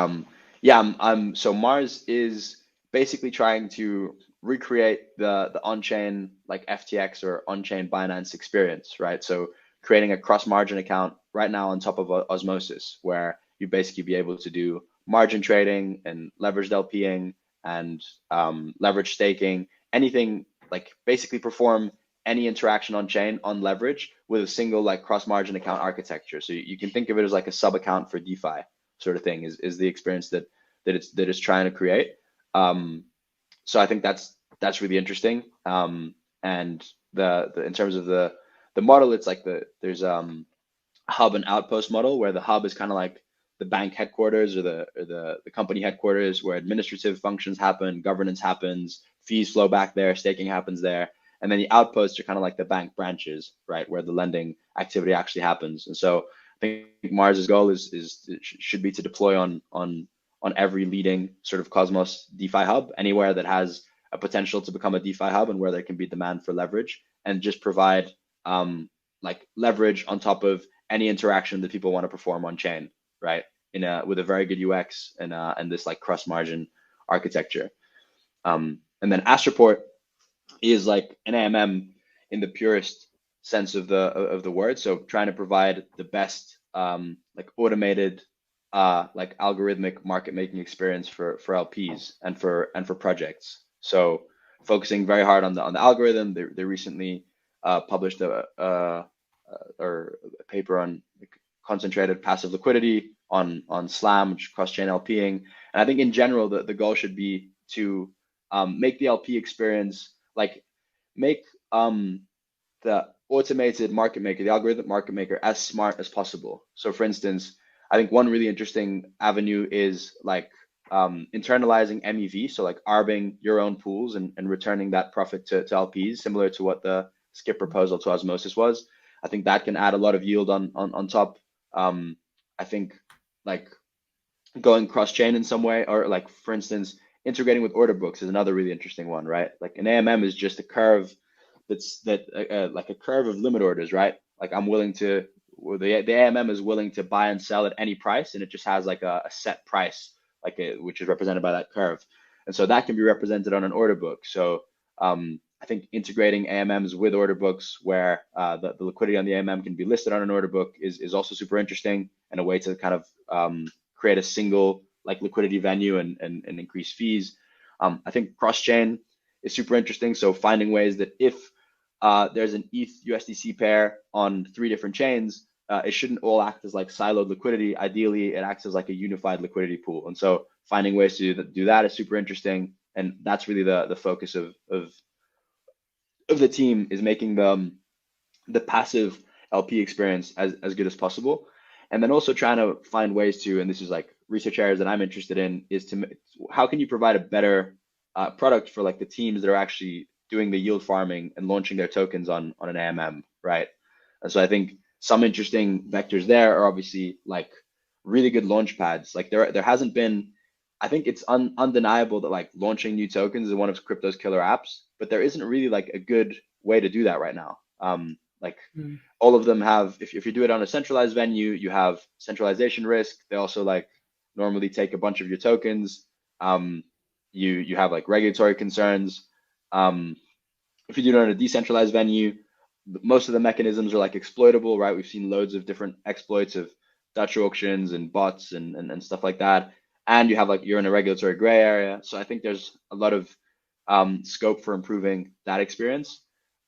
yeah, so Mars is basically trying to recreate the on-chain like FTX or on-chain Binance experience, right? So creating a cross-margin account right now on top of Osmosis, where you basically be able to do margin trading and leveraged LPing and leverage staking, anything, like basically perform any interaction on chain on leverage with a single like cross margin account architecture. So you can think of it as like a sub account for DeFi sort of thing is the experience that it's trying to create. So I think that's really interesting. And the in terms of the model, it's like there's hub and outpost model, where the hub is kind of like the bank headquarters or the company headquarters, where administrative functions happen, governance happens, fees flow back there, staking happens there. And then the outposts are kind of like the bank branches, right, where the lending activity actually happens. And so I think Mars's goal should be to deploy on every leading sort of Cosmos DeFi hub, anywhere that has a potential to become a DeFi hub and where there can be demand for leverage, and just provide like leverage on top of any interaction that people want to perform on chain, right? With a very good UX and this like cross margin architecture. And then Astroport is like an AMM in the purest sense of the word. So trying to provide the best like automated like algorithmic market making experience for LPs and for projects. So focusing very hard on the algorithm. They recently published a paper on concentrated passive liquidity on Slam, which cross-chain LPing. And I think in general, the goal should be to make the LP experience, like make the automated market maker, the algorithmic market maker, as smart as possible. So for instance, I think one really interesting avenue is like internalizing MEV, so like arbing your own pools and returning that profit to LPs, similar to what the skip proposal to Osmosis was. I think that can add a lot of yield on top. I think like going cross-chain in some way, or like for instance, integrating with order books is another really interesting one, right? Like an AMM is just a curve like a curve of limit orders, right? Like I'm willing to, the AMM is willing to buy and sell at any price, and it just has like a set price, like which is represented by that curve. And so that can be represented on an order book. So I think integrating AMMs with order books, where the liquidity on the AMM can be listed on an order book, is also super interesting, and a way to kind of create a single like liquidity venue and increase fees. I think cross-chain is super interesting. So finding ways that if there's an ETH USDC pair on 3 different chains, it shouldn't all act as like siloed liquidity. Ideally, it acts as like a unified liquidity pool. And so finding ways to do that is super interesting. And that's really the focus of the team, is making the passive LP experience as good as possible. And then also trying to find ways to, and this is like research areas that I'm interested in, is to how can you provide a better product for like the teams that are actually doing the yield farming and launching their tokens on an AMM, right? And so I think some interesting vectors there are obviously like really good launch pads. Like there hasn't been, I think it's undeniable that like launching new tokens is one of crypto's killer apps, but there isn't really like a good way to do that right now. Like all of them have, if you do it on a centralized venue, you have centralization risk. They also like normally take a bunch of your tokens. You have like regulatory concerns. If you do it on a decentralized venue, most of the mechanisms are like exploitable, right? We've seen loads of different exploits of Dutch auctions and bots and stuff like that. And you have like, you're in a regulatory gray area. So I think there's a lot of scope for improving that experience.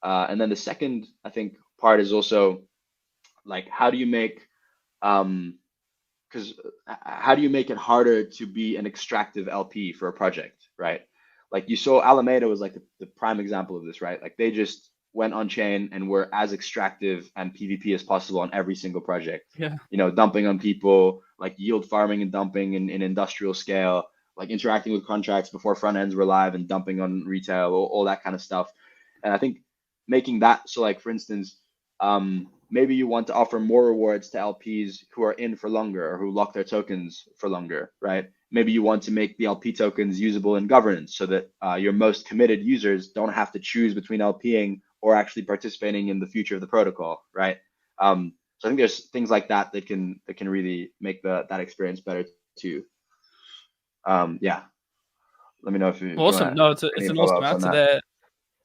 And then the second, I think, part is also like, how do you make, because how do you make it harder to be an extractive LP for a project, right? Like you saw Alameda was like the prime example of this, right? Like they just went on chain and were as extractive and PvP as possible on every single project. Yeah. Dumping on people, like yield farming and dumping in industrial scale, like interacting with contracts before front ends were live and dumping on retail, all that kind of stuff. And I think making that so, like, for instance, maybe you want to offer more rewards to LPs who are in for longer or who lock their tokens for longer, right? Maybe you want to make the LP tokens usable in governance so that your most committed users don't have to choose between LPing or actually participating in the future of the protocol, right? So I think there's things like that that can really make that experience better too. Yeah. Let me know if you Awesome. want No, it's any an awesome follow-ups on answer that. there.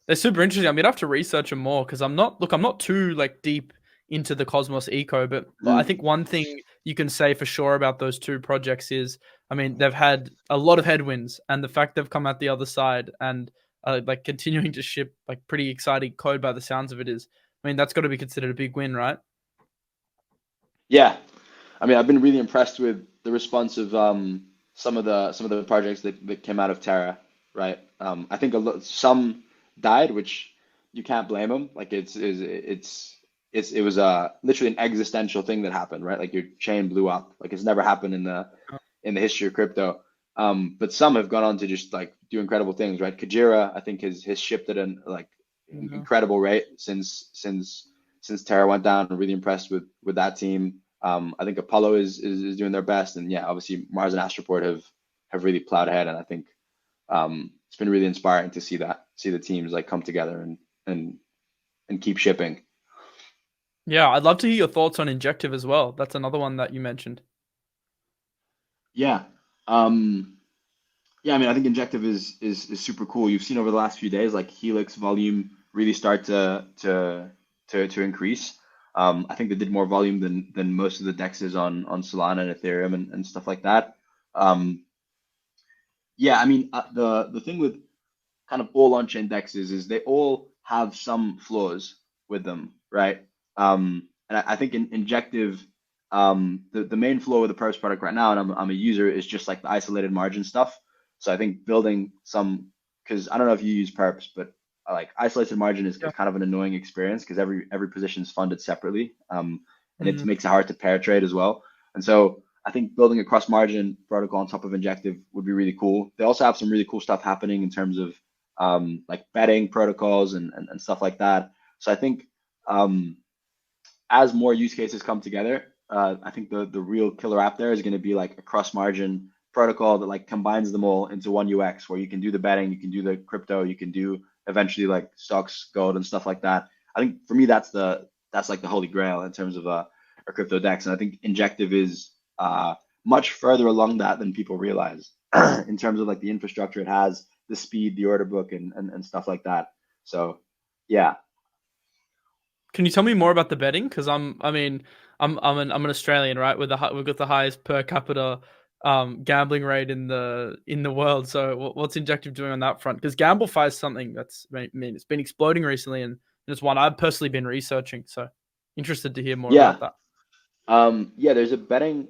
They're super interesting. I mean, I have to research them more because I'm not too like deep into the Cosmos eco, but I think one thing you can say for sure about those two projects is, I mean, they've had a lot of headwinds, and the fact they've come out the other side and like continuing to ship like pretty exciting code by the sounds of it is, I mean, that's got to be considered a big win, right? Yeah, I mean, I've been really impressed with the response of some of the projects that came out of Terra, right? I think some died, which you can't blame them. Like it was literally an existential thing that happened, right? Like your chain blew up. Like it's never happened in the history of crypto. But some have gone on to just like do incredible things, right? 𝗔𝗣𝗘𝗫, I think, has shipped at an like Yeah. incredible rate since Terra went down. I'm really impressed with that team. I think Apollo is doing their best, and yeah, obviously Mars and Astroport have really plowed ahead, and I think it's been really inspiring to see the teams like come together and keep shipping. Yeah, I'd love to hear your thoughts on Injective as well. That's another one that you mentioned. Yeah. Yeah, I mean, I think Injective is super cool. You've seen over the last few days, like Helix volume really start to increase. I think they did more volume than most of the dexes on Solana and Ethereum and stuff like that. Yeah, I mean, the thing with kind of all on-chain dexes is they all have some flaws with them, right? And I think in Injective, the main flaw with the Perps product right now, and I'm a user, is just like the isolated margin stuff. So I think building some, because I don't know if you use Perps, but like isolated margin is Yeah. kind of an annoying experience because every position is funded separately, and it Mm. makes it hard to pair trade as well. And so I think building a cross margin protocol on top of Injective would be really cool. They also have some really cool stuff happening in terms of like betting protocols and stuff like that. So I think as more use cases come together, I think the real killer app there is going to be like a cross margin protocol that like combines them all into one UX where you can do the betting, you can do the crypto, you can do eventually like stocks, gold, and stuff like that. I think for me that's like the holy grail in terms of a crypto DEX, and I think Injective is much further along that than people realize in terms of like the infrastructure it has, the speed, the order book, and stuff like that. So yeah. Can you tell me more about the betting? Because I mean, I'm an Australian, right? We've got the highest per capita gambling rate in the world. So what's Injective doing on that front? Because GambleFi is something I mean, it's been exploding recently, and it's one I've personally been researching. So interested to hear more Yeah. about that. Yeah, there's a betting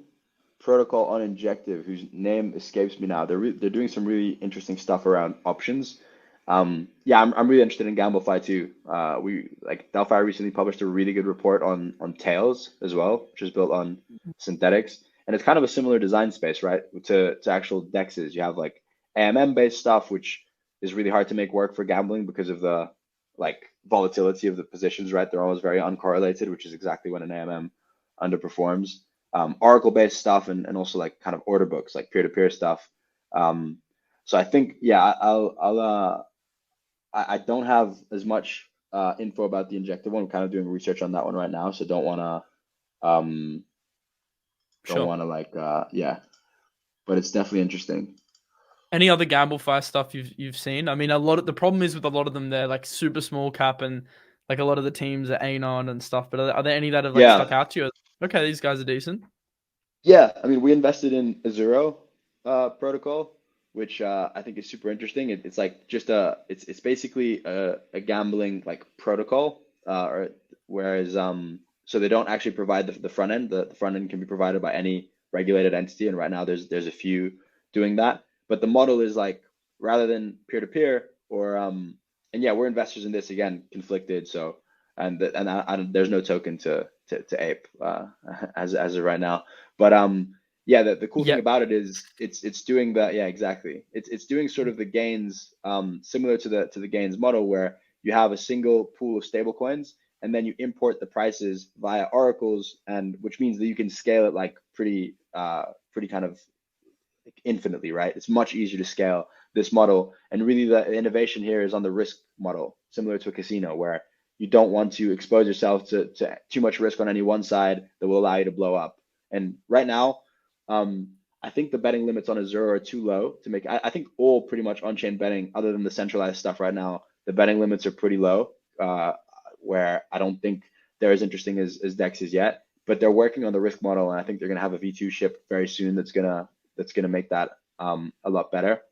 protocol on Injective whose name escapes me now. They're doing some really interesting stuff around options. Yeah, I'm really interested in GambleFi too. We like Delphi recently published a really good report on Tails as well, which is built on synthetics, and it's kind of a similar design space, right? To actual dexes, you have like AMM based stuff, which is really hard to make work for gambling because of the like volatility of the positions, right? They're always very uncorrelated, which is exactly when an AMM underperforms. Oracle based stuff and also like kind of order books, like peer-to-peer stuff. So I think, yeah, I don't have as much info about the Injective one. I'm kind of doing research on that one right now, so um don't Sure. wanna like yeah, but it's definitely interesting. Any other GambleFi stuff you've seen? I mean, the problem is with a lot of them, they're like super small cap, and like a lot of the teams are Anon and stuff. But are there any that have like Yeah, stuck out to you? Okay, these guys are decent. yeah. I mean, we invested in a Zero protocol, which I think is super interesting. It's like just it's basically a gambling like protocol, or whereas so they don't actually provide the front end. The front end can be provided by any regulated entity, and right now there's a few doing that. But the model is like rather than peer to peer or yeah, we're investors in this again, conflicted. So there's no token to ape as of right now. But yeah, the cool thing Yeah. about it is it's doing the, yeah, exactly. It's doing sort of the gains similar to the gains model, where you have a single pool of stable coins and then you import the prices via oracles, and which means that you can scale it like pretty kind of like infinitely, right? It's much easier to scale this model. And really the innovation here is on the risk model, similar to a casino, where you don't want to expose yourself to too much risk on any one side that will allow you to blow up. And right now, I think the betting limits on Azure are too low to make. I think all pretty much on-chain betting, other than the centralized stuff right now, the betting limits are pretty low, where I don't think they're as interesting as DEX is yet. But they're working on the risk model, and I think they're going to have a V2 ship very soon that's gonna make that a lot better.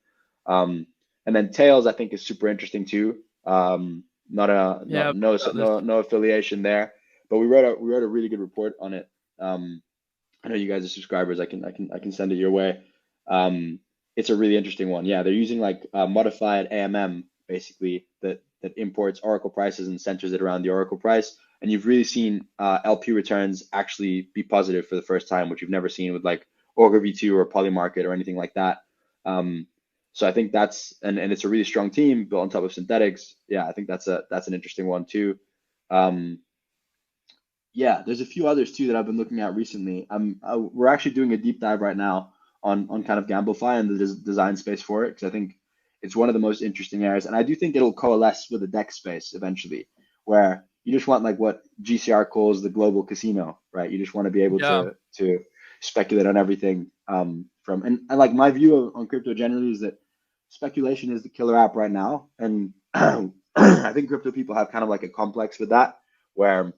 And then Tails, I think, is super interesting too. Not a Yeah. no affiliation there, but we wrote a really good report on it. I know you guys are subscribers. I can send it your way. It's a really interesting one. Yeah, they're using like modified AMM basically that imports Oracle prices and centers it around the Oracle price. And you've really seen LP returns actually be positive for the first time, which you've never seen with like Augur V2 or Polymarket or anything like that. So I think that's and it's a really strong team built on top of synthetics. Yeah, I think that's an interesting one too. Yeah, there's a few others too that I've been looking at recently. We're actually doing a deep dive right now on kind of Gamblify and the design space for it, because I think it's one of the most interesting areas, and I do think it'll coalesce with the DEX space eventually, where you just want like what GCR calls the global casino, right? You just want to be able Yeah. to speculate on everything from and like my view on crypto generally is that speculation is the killer app right now, and I think crypto people have kind of like a complex with that, where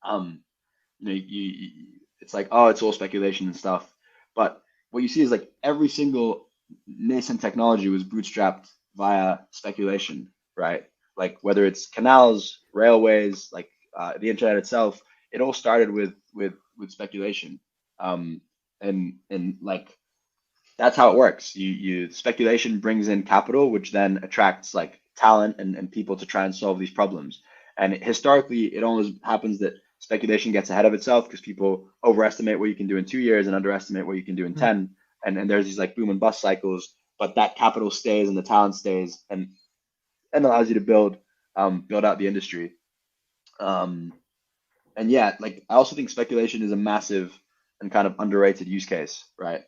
you know, it's like, oh, it's all speculation and stuff. But what you see is like every single nascent technology was bootstrapped via speculation, right? Like whether it's canals, railways, like the internet itself, it all started with speculation. And like that's how it works. You speculation brings in capital, which then attracts like talent and people to try and solve these problems. And historically, it always happens that speculation gets ahead of itself because people overestimate what you can do in 2 years and underestimate what you can do in Mm. 10. And there's these like boom and bust cycles, but that capital stays and the talent stays and allows you to build out the industry. And yeah, like I also think speculation is a massive and kind of underrated use case, right?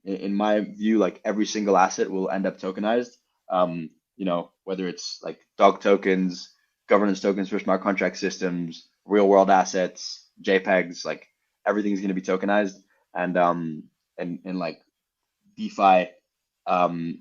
In my view, like every single asset will end up tokenized. You know, whether it's like dog tokens, governance tokens for smart contract systems, real world assets, JPEGs, like everything's going to be tokenized. And like DeFi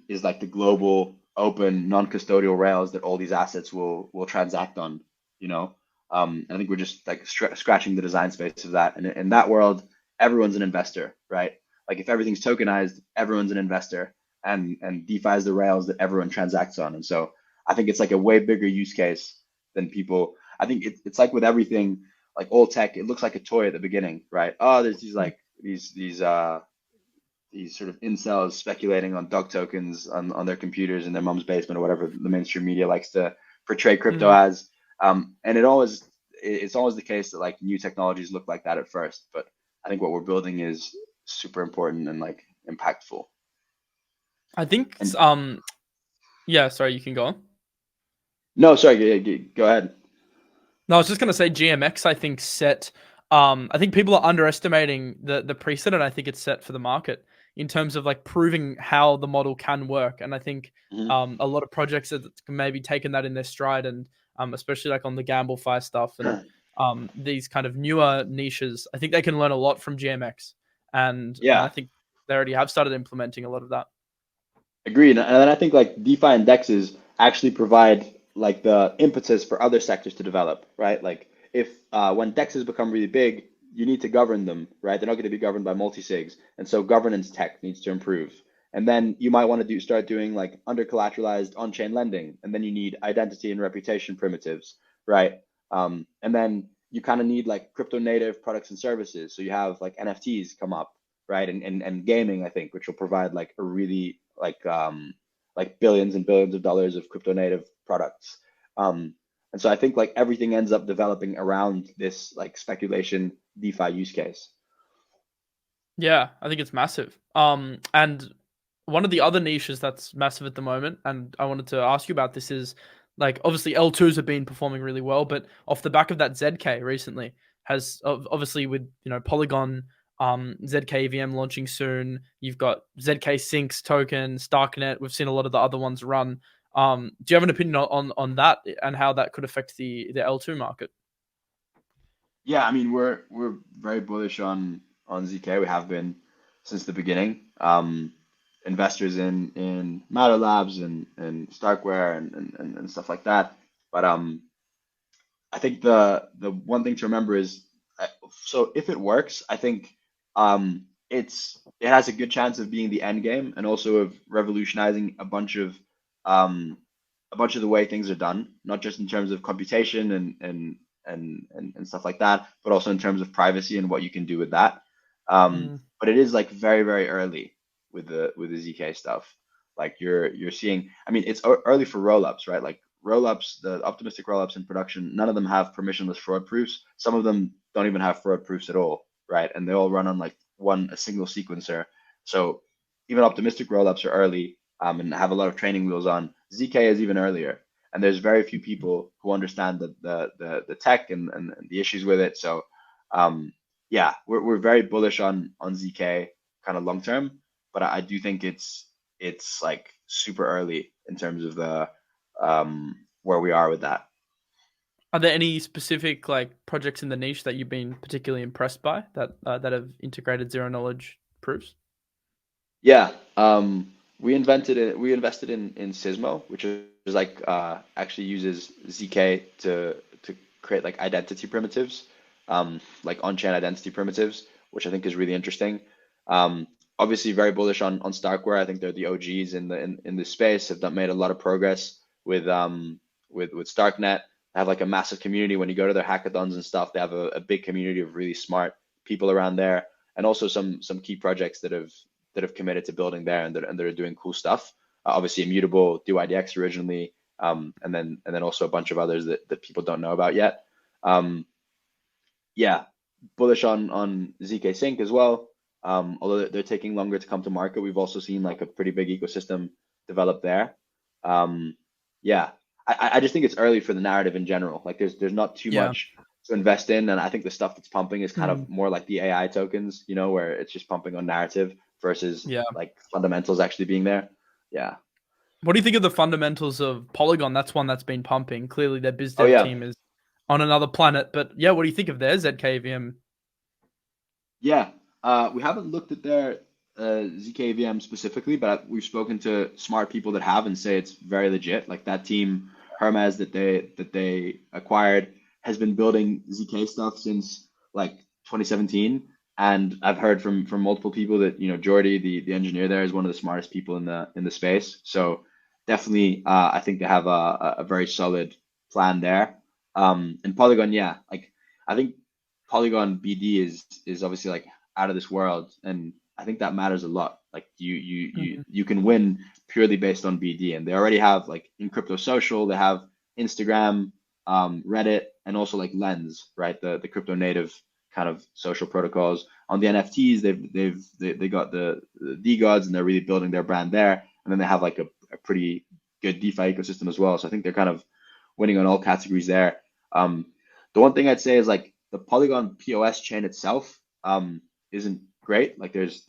is like the global open non-custodial rails that all these assets will transact on, you know. I think we're just like scratching the design space of that. And in that world, everyone's an investor, right? Like if everything's tokenized, everyone's an investor, and DeFi is the rails that everyone transacts on. And so I think it's like a way bigger use case than people. I think it's like with everything, like all tech, it looks like a toy at the beginning, right? Oh, there's these like these sort of incels speculating on dog tokens on their computers in their mom's basement or whatever the mainstream media likes to portray crypto as. And it's always the case that like new technologies look like that at first, but I think what we're building is super important and like impactful. I think And yeah, sorry, you can go on. no, sorry, go ahead. No, I was just gonna say GMX, I think set I think people are underestimating the precedent I think it's set for the market in terms of like proving how the model can work. And I think Mm-hmm. a lot of projects that maybe taken that in their stride, and especially like on the Gamblify stuff and these kind of newer niches, I think they can learn a lot from GMX. And I Yeah, think they already have started implementing a lot of that. agreed. And then I think like DeFi and DEXs actually provide like the impetus for other sectors to develop, right? Like if when DEXs become really big, you need to govern them, right? They're not going to be governed by multi-sigs, and so governance tech needs to improve. And then you might want to start doing like under collateralized on-chain lending, and then you need identity and reputation primitives, right? And then you kind of need like crypto native products and services. So you have like NFTs come up, right? And gaming, I think, which will provide like a really like like billions and billions of dollars of crypto native products. And so I think like everything ends up developing around this like speculation DeFi use case. Yeah, I think it's massive. And one of the other niches that's massive at the moment, and I wanted to ask you about this, is like obviously L2s have been performing really well, but off the back of that ZK recently has obviously with Polygon, zkEVM launching soon. You've got ZK Syncs token, Starknet. We've seen a lot of the other ones run. Do you have an opinion on that and how that could affect the L2 market? Yeah, I mean we're very bullish on zk. We have been since the beginning. Investors in Matter Labs and Starkware and stuff like that. But I think the one thing to remember is so if it works, I think it has a good chance of being the end game and also of revolutionizing a bunch of the way things are done, not just in terms of computation and stuff like that, but also in terms of privacy and what you can do with that. But it is like very, very early with the ZK stuff. Like you're seeing, I mean, it's early for rollups, right? Like rollups, the optimistic rollups in production, none of them have permissionless fraud proofs. Some of them don't even have fraud proofs at all, right? And they all run on like a single sequencer. So even optimistic rollups are early and have a lot of training wheels on. ZK is even earlier, and there's very few people who understand the tech and the issues with it. So yeah, we're very bullish on zk kind of long term, but I do think it's like super early in terms of the where we are with that. Are there any specific like projects in the niche that you've been particularly impressed by that have integrated zero knowledge proofs? Yeah, we invented it. We invested in Sysmo, which is like actually uses zk to create like identity primitives, like on-chain identity primitives, which I think is really interesting. Obviously, very bullish on Starkware. I think they're the OGs in this space. Have made a lot of progress with Starknet. They have like a massive community. When you go to their hackathons and stuff, they have a big community of really smart people around there, and also some key projects that have committed to building there and that are doing cool stuff. Obviously, Immutable, DYDX originally, and then also a bunch of others that people don't know about yet. Yeah, bullish on zk Sync as well. Although they're taking longer to come to market, we've also seen like a pretty big ecosystem develop there. Yeah, I just think it's early for the narrative in general. Like there's not too Yeah. much to invest in, and I think the stuff that's pumping is kind Mm. of more like the AI tokens, where it's just pumping on narrative versus Yeah. like fundamentals actually being there. Yeah. What do you think of the fundamentals of Polygon? That's one that's been pumping. Clearly, their biz Oh dev yeah. team is on another planet. But yeah, what do you think of their zkEVM? Yeah. We haven't looked at their zkEVM specifically, but we've spoken to smart people that have and say it's very legit. Like that team, Hermes that they acquired, has been building zk stuff since like 2017. And I've heard from multiple people that Jordi, the engineer there, is one of the smartest people in the space. So definitely, I think they have a very solid plan there. And Polygon, yeah, like I think Polygon BD is obviously like out of this world, and I think that matters a lot. Like you can win purely based on BD, and they already have like in crypto social, they have Instagram, Reddit, and also like Lens, right? The crypto native kind of social protocols. On the NFTs, they got the gods, and they're really building their brand there. And then they have like a pretty good DeFi ecosystem as well. So I think they're kind of winning on all categories there. The one thing I'd say is like the Polygon POS chain itself isn't great. Like there's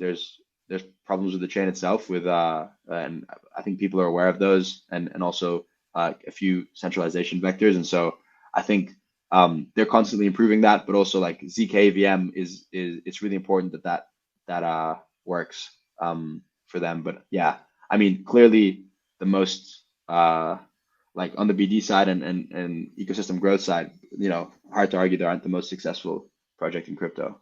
problems with the chain itself and I think people are aware of those and also a few centralization vectors. And so I think they're constantly improving that, but also like zkEVM is it's really important that works for them. But yeah, I mean clearly the most like on the BD side and ecosystem growth side, hard to argue they aren't the most successful project in crypto.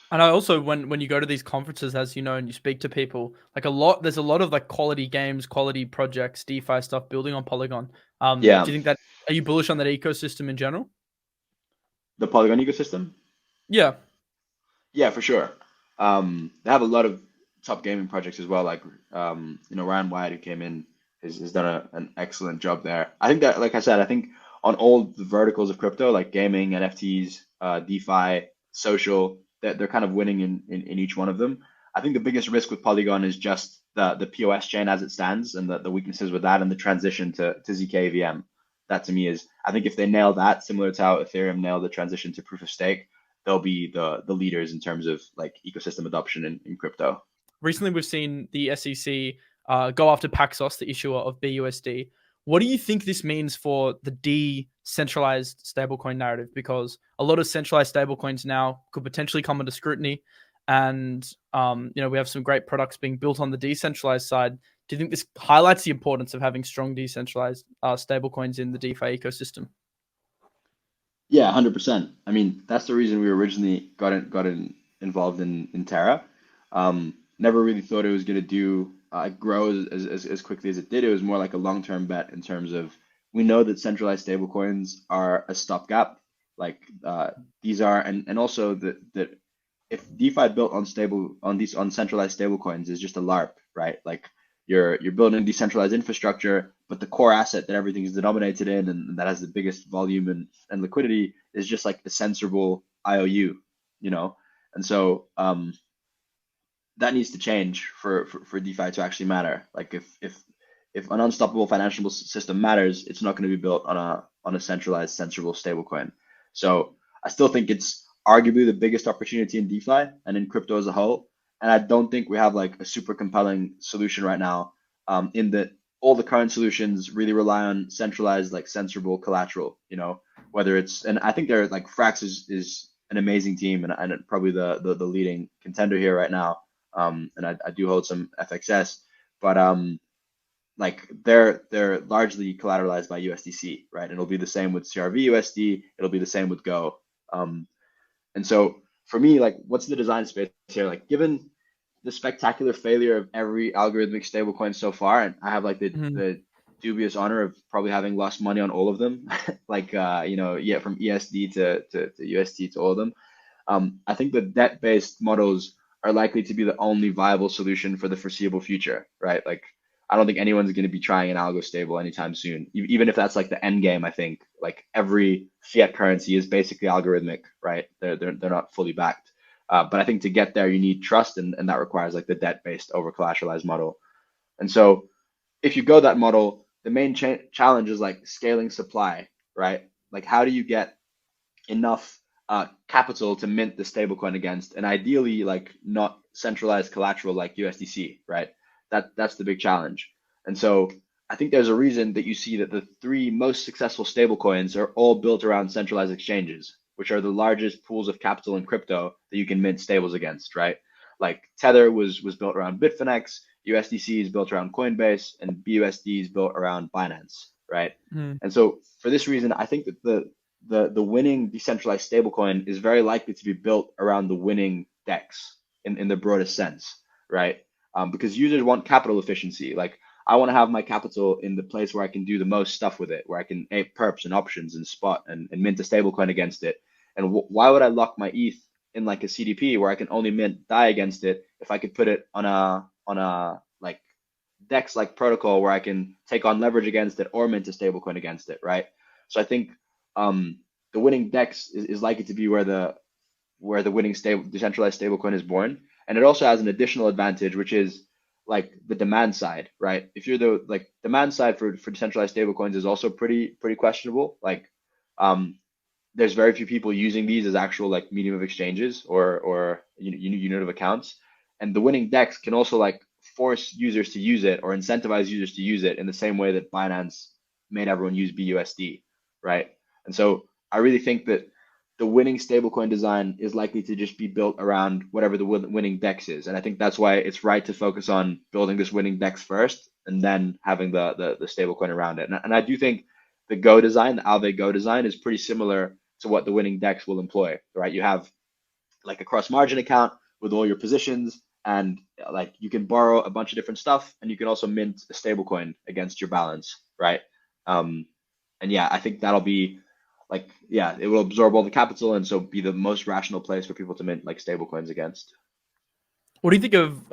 And I also, when you go to these conferences, as you know, and you speak to people, like there's a lot of like quality games, quality projects, DeFi stuff building on Polygon. Yeah, Do you think that, are you bullish on that ecosystem in general? the Polygon ecosystem. Yeah. Yeah, for sure. They have a lot of top gaming projects as well, like Ryan White who came in has done an excellent job there. I think that, like I said, I think on all the verticals of crypto, like gaming, NFTs, DeFi, social, they're kind of winning in each one of them. I think the biggest risk with Polygon is just the POS chain as it stands and the weaknesses with that and the transition to zk-EVM. That to me is, I think if they nail that, similar to how Ethereum nailed the transition to proof of stake, they'll be the leaders in terms of like ecosystem adoption in crypto. Recently, we've seen the SEC go after Paxos, the issuer of BUSD. What do you think this means for the decentralized stablecoin narrative? Because a lot of centralized stablecoins now could potentially come under scrutiny, and we have some great products being built on the decentralized side. Do you think this highlights the importance of having strong decentralized stablecoins in the DeFi ecosystem? Yeah, 100%. I mean, that's the reason we originally got involved in Terra. Never really thought it was going to grow as quickly as it did. It was more like a long-term bet in terms of, we know that centralized stablecoins are a stopgap. Like these are, and also that if DeFi built on centralized stablecoins is just a LARP, right? Like you're building decentralized infrastructure, but the core asset that everything is denominated in and that has the biggest volume and liquidity is just like a sensible IOU, And so that needs to change for DeFi to actually matter. Like if an unstoppable financial system matters, it's not going to be built on a centralized, sensible stablecoin. So I still think it's arguably the biggest opportunity in DeFi and in crypto as a whole. And I don't think we have like a super compelling solution right now, in that all the current solutions really rely on centralized, like sensible collateral, whether it's, and I think they're like Frax is an amazing team and probably the leading contender here right now. And I do hold some FXS, but like they're largely collateralized by USDC, right? And it'll be the same with CRV USD. It'll be the same with Go. And so for me, like, what's the design space here? Like, given the spectacular failure of every algorithmic stablecoin so far, and I have like the dubious honor of probably having lost money on all of them, like from ESD to USD to all of them. I think the debt-based models are likely to be the only viable solution for the foreseeable future, right? Like, I don't think anyone's going to be trying an algo stable anytime soon, even if that's like the end game. I think like every fiat currency is basically algorithmic, right? They're not fully backed. But I think to get there, you need trust, and that requires like the debt-based over collateralized model. And so if you go that model, the main challenge is like scaling supply, right? Like, how do you get enough capital to mint the stablecoin against, and ideally like not centralized collateral like USDC, right? That's the big challenge. And so I think there's a reason that you see that the three most successful stablecoins are all built around centralized exchanges, which are the largest pools of capital in crypto that you can mint stables against, right? Like Tether was built around Bitfinex, USDC is built around Coinbase, and BUSD is built around Binance, right? And so for this reason, I think that the winning decentralized stablecoin is very likely to be built around the winning DEX in the broadest sense, right? Because users want capital efficiency. Like, I want to have my capital in the place where I can do the most stuff with it, where I can ape perps and options and spot and mint a stablecoin against it. And why would I lock my ETH in like a CDP where I can only mint DAI against it if I could put it on a like DEX like protocol where I can take on leverage against it or mint a stablecoin against it, right? So I think the winning DEX is likely to be where the winning decentralized stablecoin is born. And it also has an additional advantage, which is like the demand side, right? If you're the like demand side for decentralized stablecoins is also pretty questionable. Like there's very few people using these as actual like medium of exchanges or unit of accounts. And the winning DEX can also like force users to use it or incentivize users to use it in the same way that Binance made everyone use BUSD, right? And so I really think that the winning stablecoin design is likely to just be built around whatever the winning DEX is. And I think that's why it's right to focus on building this winning DEX first and then having the stablecoin around it. And I do think the Go design, the Aave Go design, is pretty similar to what the winning DEX will employ, right? You have like a cross margin account with all your positions, and like you can borrow a bunch of different stuff, and you can also mint a stablecoin against your balance, right? And yeah, I think that'll be like, yeah, it will absorb all the capital and so be the most rational place for people to mint like stablecoins against. What do you think of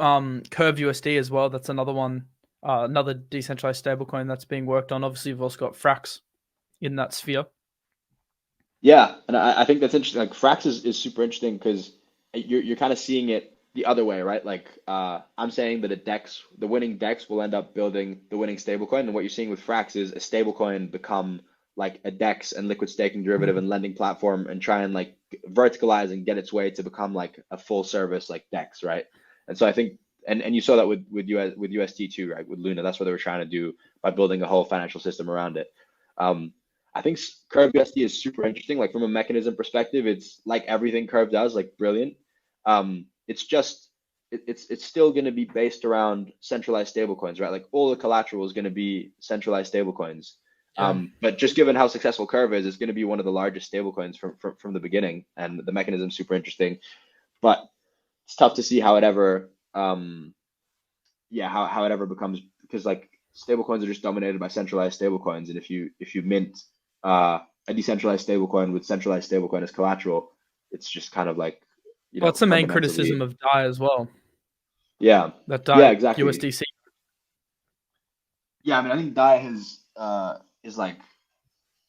Curve USD as well? That's another one another decentralized stablecoin that's being worked on. Obviously, you've also got Frax in that sphere. Yeah, and I think that's interesting. Like Frax is super interesting because you're kind of seeing it the other way, right? Like I'm saying that the winning DEX will end up building the winning stablecoin, and what you're seeing with Frax is a stablecoin become like a DEX and liquid staking derivative and lending platform, and try and like verticalize and get its way to become like a full service like DEX, right? And so I think, and you saw that with UST too, right? With Luna, that's what they were trying to do by building a whole financial system around it. I think Curve USD is super interesting. Like from a mechanism perspective, it's like everything Curve does, like brilliant. It's just it's still going to be based around centralized stablecoins, right? Like all the collateral is going to be centralized stablecoins. Yeah. But just given how successful Curve is, it's going to be one of the largest stablecoins from the beginning, and the mechanism is super interesting. But it's tough to see how it ever, how it ever becomes, because like stablecoins are just dominated by centralized stablecoins, and if you mint a decentralized stablecoin with centralized stablecoin as collateral, it's just kind of like, Well, that's the main fundamentally. criticism of DAI as well. Yeah, That yeah, DAI exactly. USDC. Yeah, I mean, I think DAI is like,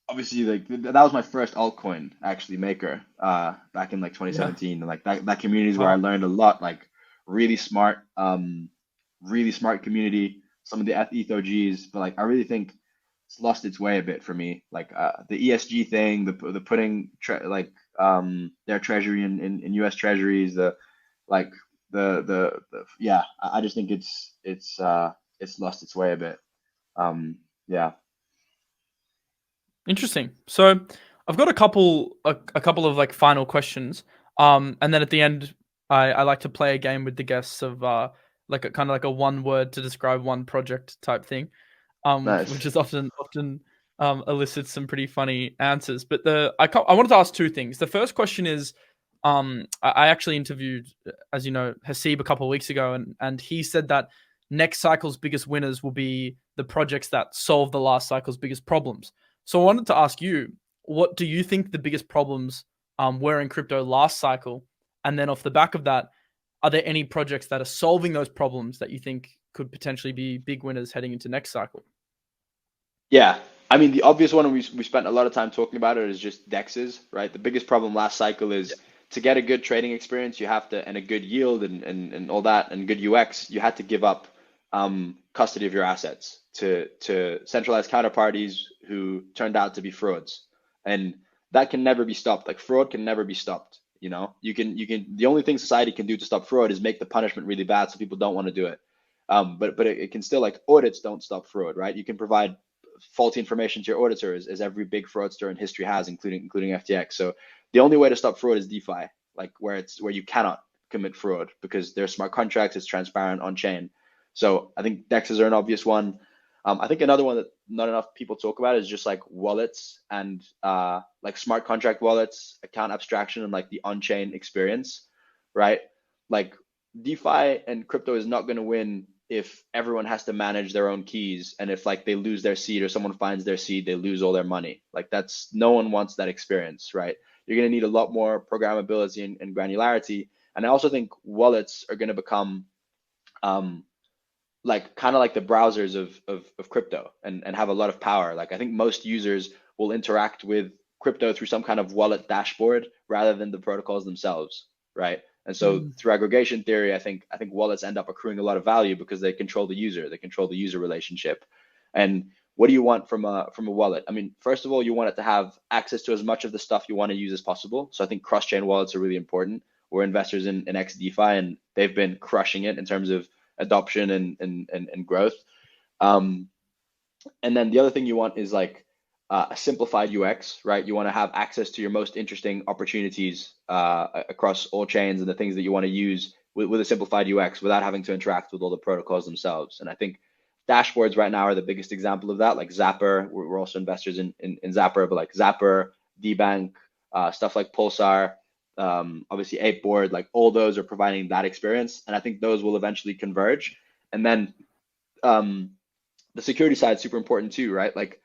obviously, like that was my first altcoin actually maker back in like Yeah. 2017, and like that community is where I Wow. learned a lot. Like really smart community. Some of the ETH OGs, but like I really think it's lost its way a bit for me. Like the ESG thing, the putting their treasury in US treasuries, like yeah, I just think it's lost its way a bit. Yeah. Interesting. So I've got a couple of like final questions. And then at the end, I like to play a game with the guests of like a kind of like a one word to describe one project type thing. Nice. Which is often elicits some pretty funny answers. But I wanted to ask two things. The first question is, I actually interviewed, as you know, Haseeb a couple of weeks ago, and he said that next cycle's biggest winners will be the projects that solve the last cycle's biggest problems. So I wanted to ask you, what do you think the biggest problems were in crypto last cycle? And then off the back of that, are there any projects that are solving those problems that you think could potentially be big winners heading into next cycle? Yeah, I mean the obvious one, and we spent a lot of time talking about it, is just DEXs, right? The biggest problem last cycle is to get a good trading experience, you have to, and a good yield and all that, and good UX, you had to give up custody of your assets to centralized counterparties who turned out to be frauds, and that can never be stopped. Like fraud can never be stopped. You can the only thing society can do to stop fraud is make the punishment really bad so people don't want to do it. But it can still, like, audits don't stop fraud, right? You can provide faulty information to your auditors, as every big fraudster in history has, including FTX. So the only way to stop fraud is DeFi, like where you cannot commit fraud because they're smart contracts, it's transparent on chain. So I think DEXs are an obvious one. I think another one that not enough people talk about is just like wallets and like smart contract wallets, account abstraction, and like the on-chain experience, right? Like DeFi and crypto is not going to win if everyone has to manage their own keys, and if like they lose their seed or someone finds their seed, they lose all their money. Like that's, no one wants that experience, right? You're going to need a lot more programmability and granularity. And I also think wallets are going to become like kind of like the browsers of crypto, and have a lot of power. Like I think most users will interact with crypto through some kind of wallet dashboard rather than the protocols themselves, right? And so through aggregation theory, I think wallets end up accruing a lot of value because they control the user relationship. And what do you want from a wallet? I mean, first of all, you want it to have access to as much of the stuff you want to use as possible. So I think cross-chain wallets are really important. We're investors in xDeFi, and they've been crushing it in terms of adoption and growth. And then the other thing you want is like a simplified UX, right? You want to have access to your most interesting opportunities across all chains, and the things that you want to use with a simplified UX without having to interact with all the protocols themselves. And I think dashboards right now are the biggest example of that. Like Zapper, we're also investors in Zapper, but like Zapper, DBank, stuff like Pulsar, obviously Apeboard, like all those are providing that experience. And I think those will eventually converge. And then the security side is super important too, right? Like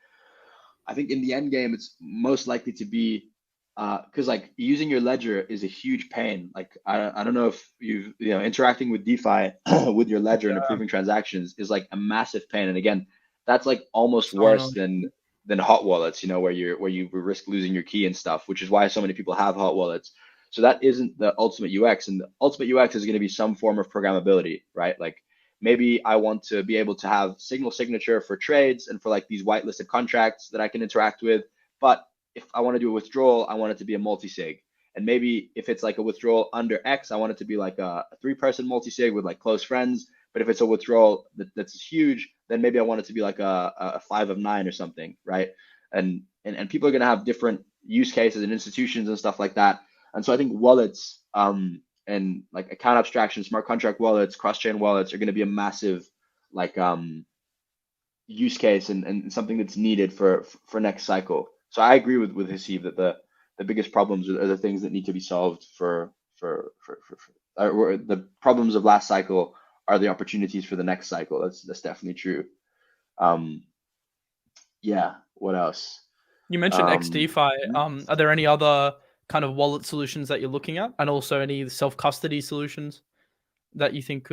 I think in the end game, it's most likely to be because like using your ledger is a huge pain. Like I don't know if interacting with DeFi with your ledger and Yeah, approving transactions is like a massive pain. And again, that's like almost so worse annoying. than hot wallets, where you risk losing your key and stuff, which is why so many people have hot wallets. So that isn't the ultimate UX, and the ultimate UX is going to be some form of programmability, right? Like maybe I want to be able to have signal signature for trades and for like these whitelisted contracts that I can interact with, but if I want to do a withdrawal, I want it to be a multi-sig. And maybe if it's like a withdrawal under X, I want it to be like a three-person multi-sig with like close friends. But if it's a withdrawal that's huge, then maybe I want it to be like a 5 of 9 or something, right? And people are going to have different use cases and institutions and stuff like that. And so I think wallets and like account abstraction, smart contract wallets, cross-chain wallets are going to be a massive like use case and something that's needed for next cycle. So I agree with Haseeb that the biggest problems are the things that need to be solved or the problems of last cycle are the opportunities for the next cycle. That's definitely true. Um, yeah. What else? You mentioned Um, XDeFi. Are there any other kind of wallet solutions that you're looking at, and also any self custody solutions that you think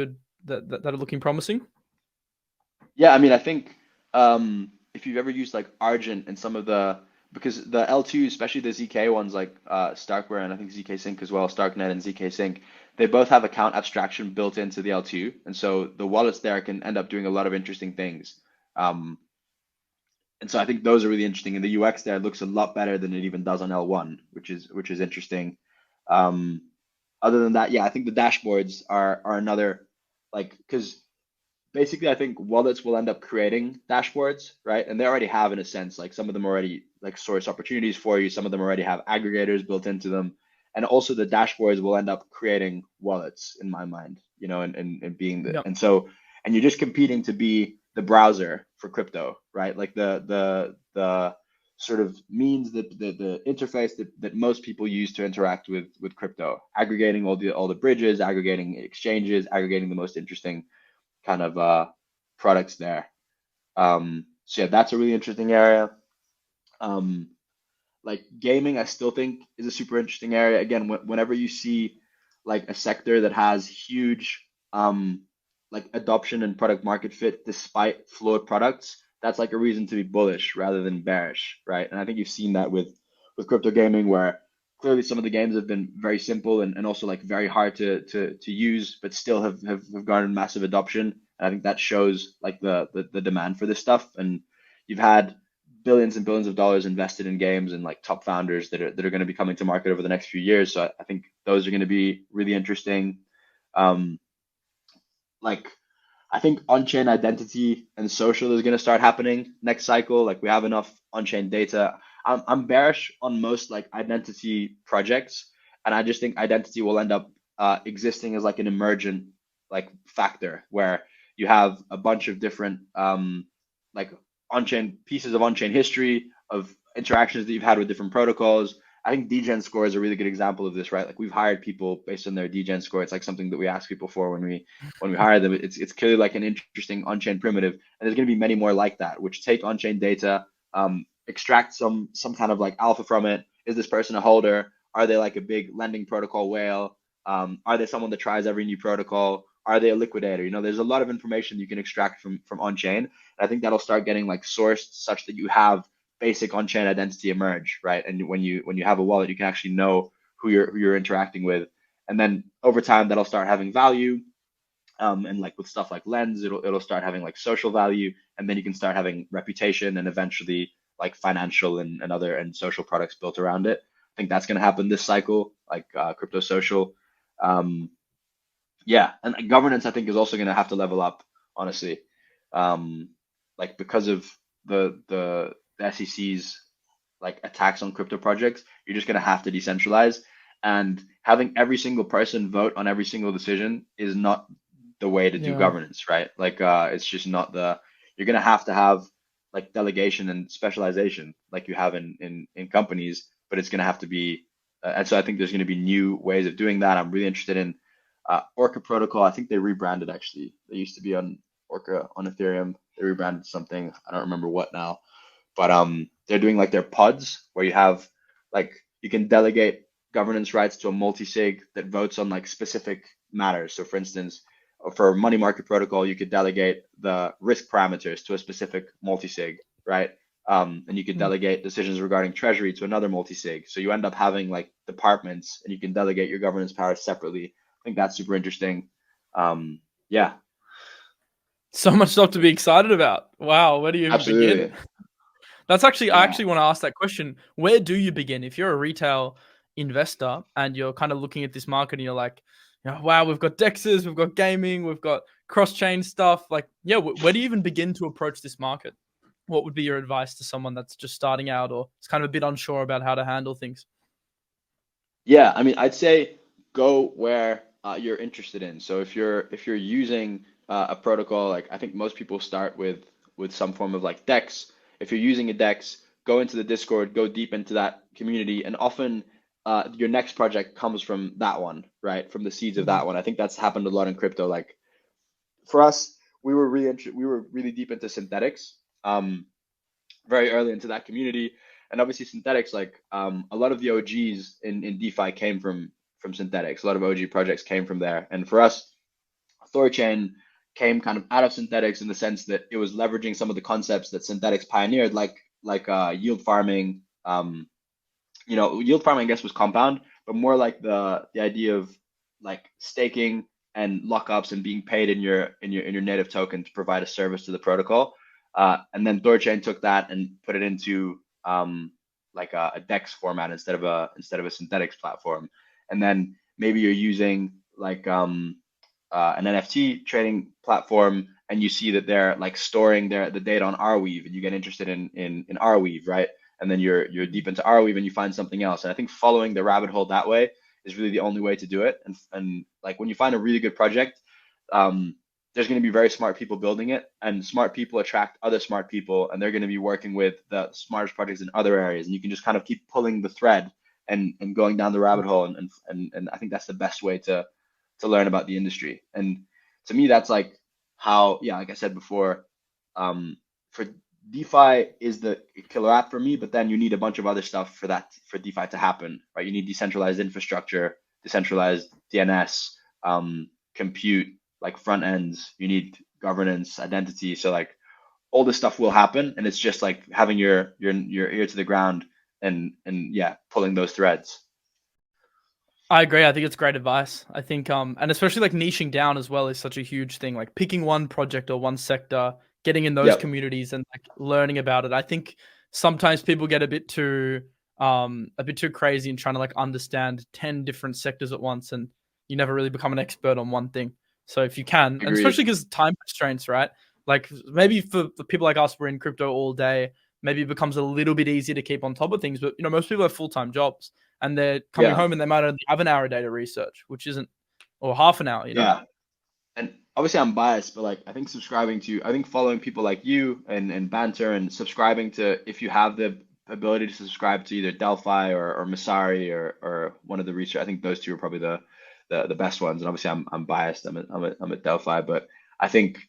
that are looking promising? Yeah, I mean, I think if you've ever used like Argent and some of because the L2, especially the ZK ones like Starkware and I think ZK Sync as well, Starknet and ZK Sync, they both have account abstraction built into the L2, and so the wallets there can end up doing a lot of interesting things. Um, and so I think those are really interesting, and the UX there looks a lot better than it even does on L1, which is interesting. Um, Other than that, yeah, I think the dashboards are another like because basically I think wallets will end up creating dashboards, right? And they already have in a sense, like some of them already like source opportunities for you, some of them already have aggregators built into them. And also the dashboards will end up creating wallets in my mind, and being Yep. and you're just competing to be the browser for crypto, right? Like the sort of means that the interface that most people use to interact with crypto, aggregating all the bridges, aggregating exchanges, aggregating the most interesting kind of products there. So yeah, that's a really interesting area. Um, like gaming, I still think is a super interesting area. Again, whenever you see like a sector that has huge like adoption and product market fit despite flawed products, that's like a reason to be bullish rather than bearish, right? And I think you've seen that with crypto gaming where clearly some of the games have been very simple and also like very hard to use, but still have garnered massive adoption. And I think that shows like the demand for this stuff. And you've had billions and billions of dollars invested in games and like top founders that are going to be coming to market over the next few years. So I think those are going to be really interesting. Um, like I think on-chain identity and social is going to start happening next cycle. Like we have enough on-chain data. I'm bearish on most like identity projects, and I just think identity will end up existing as like an emergent like factor where you have a bunch of different like on-chain pieces of on-chain history of interactions that you've had with different protocols. I think DGen score is a really good example of this, right? Like we've hired people based on their DGen score. It's like something that we ask people for when we hire them. It's clearly like an interesting on-chain primitive, and there's going to be many more like that, which take on-chain data, extract some kind of like alpha from it. Is this person a holder? Are they like a big lending protocol whale? Are they someone that tries every new protocol? Are they a liquidator? There's a lot of information you can extract from on-chain. And I think that'll start getting like sourced such that you have basic on-chain identity emerge, right? And when you have a wallet, you can actually know who you're interacting with, and then over time that'll start having value. And like with stuff like Lens, it'll start having like social value, and then you can start having reputation and eventually like financial and other and social products built around it. I think that's going to happen this cycle, like crypto social. Um, yeah, and governance I think is also going to have to level up, honestly, um, like because of the SEC's like attacks on crypto projects, you're just going to have to decentralize. And having every single person vote on every single decision is not the way to do Yeah. governance, right? Like it's just not you're going to have like delegation and specialization like you have in companies, but it's going to have to be and so I think there's going to be new ways of doing that. I'm really interested in Orca protocol. I think they rebranded actually. They used to be on Orca on Ethereum. They rebranded something. I don't remember what now, but they're doing like their pods where you have like you can delegate governance rights to a multi-sig that votes on like specific matters. So for instance, for money market protocol, you could delegate the risk parameters to a specific multi-sig, right? And you could delegate decisions regarding treasury to another multi-sig. So you end up having like departments, and you can delegate your governance powers separately. I think that's super interesting. Yeah. So much stuff to be excited about. Wow, where do you even begin? That's actually, I actually want to ask that question. Where do you begin? If you're a retail investor and you're kind of looking at this market and you're like, wow, we've got DEXs, we've got gaming, we've got cross-chain stuff. Like, yeah, where do you even begin to approach this market? What would be your advice to someone that's just starting out or is kind of a bit unsure about how to handle things? Yeah, I mean, I'd say go where you're interested in. So if you're using a protocol, like I think most people start with some form of like DEX. If you're using a DEX, go into the Discord, go deep into that community, and often your next project comes from that one, right? From the seeds of that one. I think that's happened a lot in crypto. Like for us, we were really deep into synthetics, very early into that community, and obviously synthetics, like a lot of the OGs in DeFi came from synthetics. A lot of OG projects came from there, and for us, Thorchain came kind of out of synthetics in the sense that it was leveraging some of the concepts that synthetics pioneered, like yield farming. Yield farming, I guess, was compound, but more like the idea of like staking and lockups and being paid in your native token to provide a service to the protocol. And then Thorchain took that and put it into like a DEX format instead of a synthetics platform. And then maybe you're using like an NFT trading platform, and you see that they're like storing the data on Arweave, and you get interested in Arweave, right? And then you're deep into Arweave, and you find something else. And I think following the rabbit hole that way is really the only way to do it. And like when you find a really good project, there's going to be very smart people building it, and smart people attract other smart people, and they're going to be working with the smartest projects in other areas, and you can just kind of keep pulling the thread and going down the rabbit hole, and I think that's the best way to learn about the industry. And to me, that's like how, yeah, like I said before, for DeFi is the killer app for me, but then you need a bunch of other stuff for DeFi to happen, right? You need decentralized infrastructure, decentralized DNS, compute, like front ends, you need governance, identity. So like all this stuff will happen, and it's just like having your ear to the ground and yeah, pulling those threads. I agree. I think it's great advice. I think, and especially like niching down as well is such a huge thing. Like picking one project or one sector, getting in those communities and like learning about it. I think sometimes people get a bit too crazy in trying to like understand 10 different sectors at once, and you never really become an expert on one thing. So if you can, and especially because time constraints, right? Like maybe for people like us, we're in crypto all day. Maybe it becomes a little bit easier to keep on top of things. But most people have full-time jobs, and they're coming home and they might only have an hour a day to research, which isn't, or half an hour. Yeah. And obviously I'm biased, but like I think following people like you and Banter, and subscribing to, if you have the ability to subscribe to either Delphi or Masari or one of the research, I think those two are probably the best ones. And obviously I'm biased. I'm at Delphi, but I think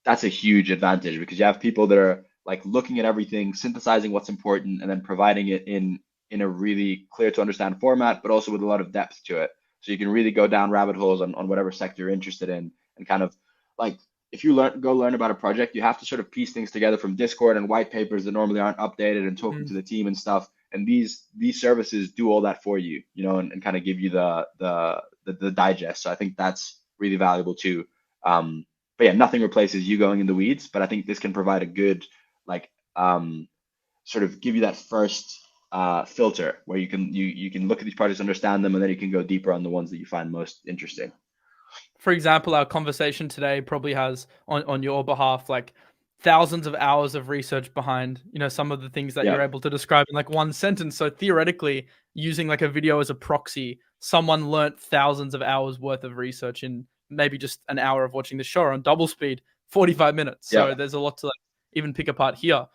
that's a huge advantage because you have people that are like looking at everything, synthesizing what's important, and then providing it in a really clear to understand format, but also with a lot of depth to it. So you can really go down rabbit holes on whatever sector you're interested in, and kind of like if you go learn about a project, you have to sort of piece things together from Discord and white papers that normally aren't updated, and talking to the team and stuff. And these services do all that for you, and kind of give you the digest. So I think that's really valuable too. But yeah, nothing replaces you going in the weeds, but I think this can provide a good like sort of give you that first filter where you can look at these projects, understand them, and then you can go deeper on the ones that you find most interesting. For example, our conversation today probably has on your behalf like thousands of hours of research behind some of the things that you're able to describe in like one sentence. So theoretically, using like a video as a proxy, someone learnt thousands of hours worth of research in maybe just an hour of watching the show on double speed, 45 minutes. So there's a lot to like even pick apart here.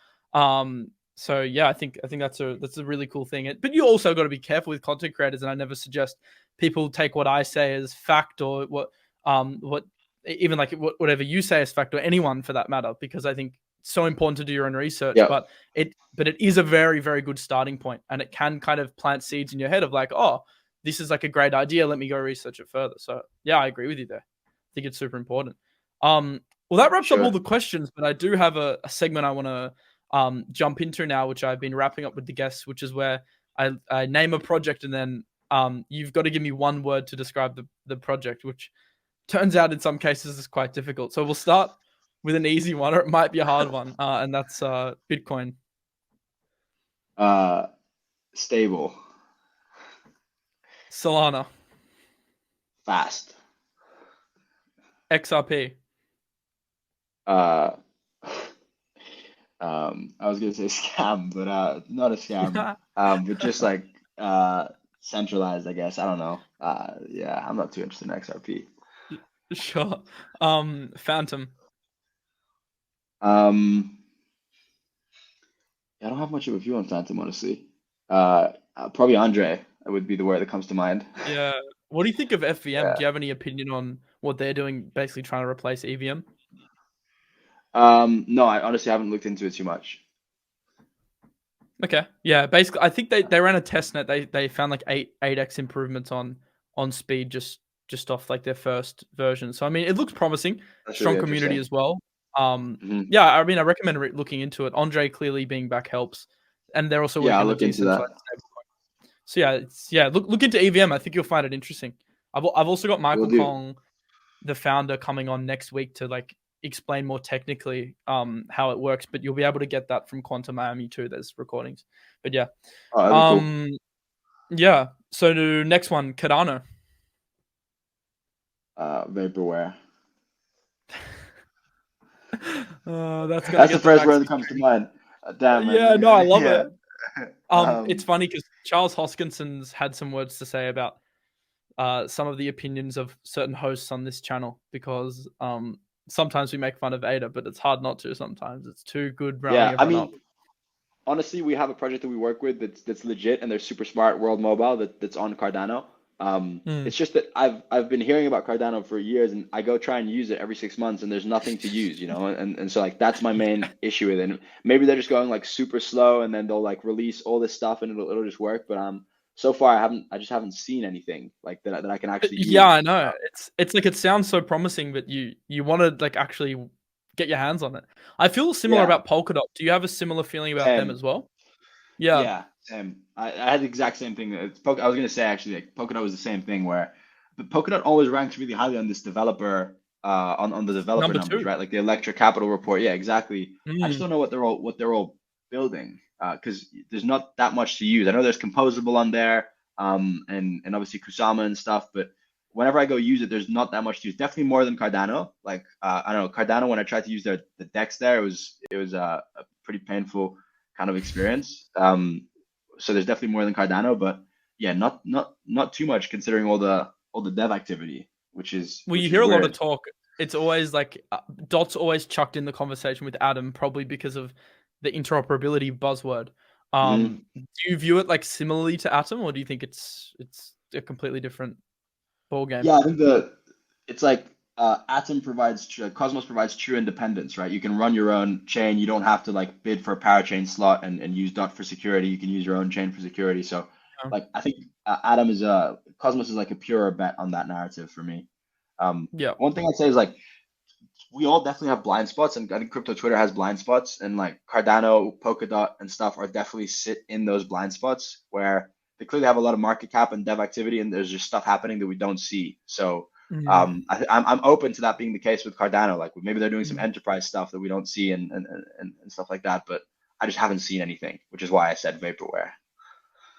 So yeah, I think that's a really cool thing. But you also got to be careful with content creators, and I never suggest people take what I say as fact, or what even like whatever you say as fact, or anyone for that matter, because I think so important to do your own research, Yeah. but it is a very, very good starting point, and it can kind of plant seeds in your head of like, oh, this is like a great idea. Let me go research it further. So yeah, I agree with you there. I think it's super important. Well, that wraps up all the questions, but I do have a segment I want to jump into now, which I've been wrapping up with the guests, which is where I name a project and then you've got to give me one word to describe the project, which turns out in some cases is quite difficult. So we'll start with an easy one, or it might be a hard one, and that's Bitcoin. Stable. Solana. Fast. XRP. I was gonna say scam, but not a scam. But just like centralized, I guess. I don't know. Yeah, I'm not too interested in XRP. Sure. Phantom. I don't have much of a view on Phantom, honestly. Probably Andre would be the word that comes to mind. Yeah. What do you think of FVM? Yeah. Do you have any opinion on what they're doing, basically trying to replace EVM? No, I honestly haven't looked into it too much. Okay. Yeah, basically I think they ran a test net. They found like 8x improvements on speed just off like their first version. So I mean, it looks promising. That's Strong really community interesting. as well. Mhm. Yeah, I mean, I recommend looking into it. Andre clearly being back helps, and they're also Yeah, I'll working on look the into that. decentralized stablecoin. So yeah, look into EVM. I think you'll find it interesting. I've also got Will Michael do. Kong, the founder, coming on next week to like explain more technically how it works. But you'll be able to get that from Quantum Miami too. There's recordings. But yeah, Oh, that'd be cool. yeah. So the next one, Cardano. Vaporware. That's gonna That's the get the first max. word that comes to mind. Damn, man. Yeah, no, I love Yeah. it. It's funny because Charles Hoskinson's had some words to say about some of the opinions of certain hosts on this channel because sometimes we make fun of ADA, but it's hard not to. Sometimes it's too good rounding Yeah, I everyone up. mean, honestly, we have a project that we work with that's legit and they're super smart, World Mobile, that's on Cardano. It's just that I've been hearing about Cardano for years and I go try and use it every 6 months and there's nothing to use, and so like that's my main issue with it. And maybe they're just going like super slow and then they'll like release all this stuff and it'll just work. But so far I just haven't seen anything like that I can actually use. Yeah, I know. It's like it sounds so promising, but you want to like actually get your hands on it. I feel similar about Polkadot. Do you have a similar feeling about them as well? Yeah. Yeah, same. I had the exact same thing. I was gonna say actually, like Polkadot was the same thing where, but Polkadot always ranks really highly on this developer, on the developer Number numbers, 2. right? Like the Electric Capital report. Yeah, exactly. I just Mm. don't know what they're all building, because there's not that much to use. I know there's composable on there, and obviously Kusama and stuff, but whenever I go use it, there's not that much to use. Definitely more than Cardano. Like I don't know, Cardano when I tried to use the DEX there, it was a pretty painful kind of experience. So there's definitely more than Cardano, but yeah, not too much considering all the dev activity, which is Well, you which is hear a lot of weird. talk. It's always like Dot's always chucked in the conversation with Adam, probably because of the interoperability buzzword. Mhm. Do you view it like similarly to Atom, or do you think it's a completely different ball game? Yeah, I think it's like Cosmos provides true independence, right? You can run your own chain. You don't have to like bid for a parachain slot and use Dot for security. You can use your own chain for security. So like I think Cosmos is like a purer bet on that narrative for me. Yeah. One thing I'd say is like we all definitely have blind spots, and I think crypto Twitter has blind spots, and like Cardano, Polkadot, and stuff are definitely sit in those blind spots where they clearly have a lot of market cap and dev activity, and there's just stuff happening that we don't see. So I'm open to that being the case with Cardano. Like maybe they're doing some enterprise stuff that we don't see and stuff like that, but I just haven't seen anything, which is why I said vaporware.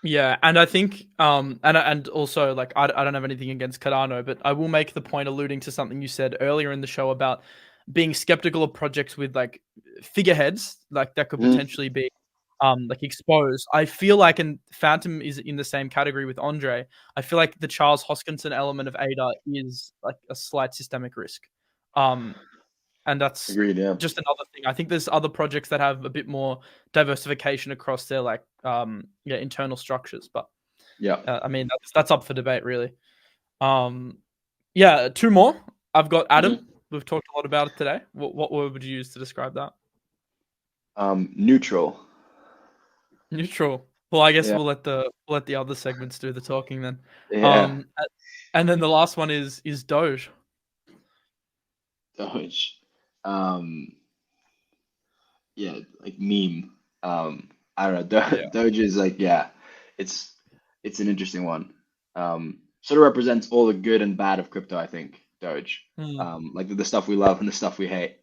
Yeah, and I think and also like I don't have anything against Cardano, but I will make the point alluding to something you said earlier in the show about being skeptical of projects with like figureheads like that could potentially be like exposed. I feel like, and Phantom is in the same category with Andre. I feel like the Charles Hoskinson element of ADA is like a slight systemic risk. And that's Agreed. Yeah. just another thing. I think there's other projects that have a bit more diversification across their like internal structures, but Yeah. I mean that's up for debate really. Yeah, 2 more. I've got Adam. We've talked a lot about it today. What word would you use to describe that? Neutral. Neutral. Well, I guess Yeah. we'll let the other segments do the talking then. Yeah. And then the last one is Doge. Doge. Um, yeah, like meme. I don't know. Yeah. Doge is like, yeah, it's it's an interesting one. Sort of represents all the good and bad of crypto, I think, Doge. Hmm. Like the stuff we love and the stuff we hate.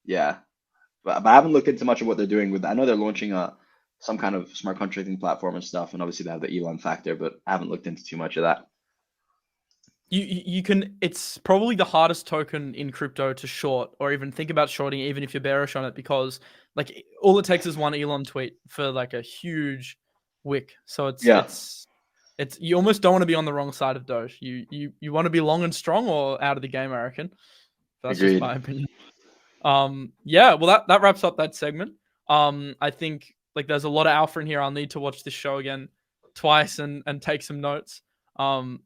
Yeah. But I haven't looked into much of what they're doing with. I know they're launching some kind of smart contracting platform and stuff, and obviously they have the Elon factor, but I haven't looked into too much of that. You can. It's probably the hardest token in crypto to short or even think about shorting, even if you're bearish on it, because like all it takes is one Elon tweet for like a huge wick. So Yeah, it's you almost don't want to be on the wrong side of Doge. You want to be long and strong or out of the game, I reckon. That's just agreed. my opinion. Yeah, well that wraps up that segment. I think like there's a lot of alpha in here. I'll need to watch this show again twice and take some notes. Um,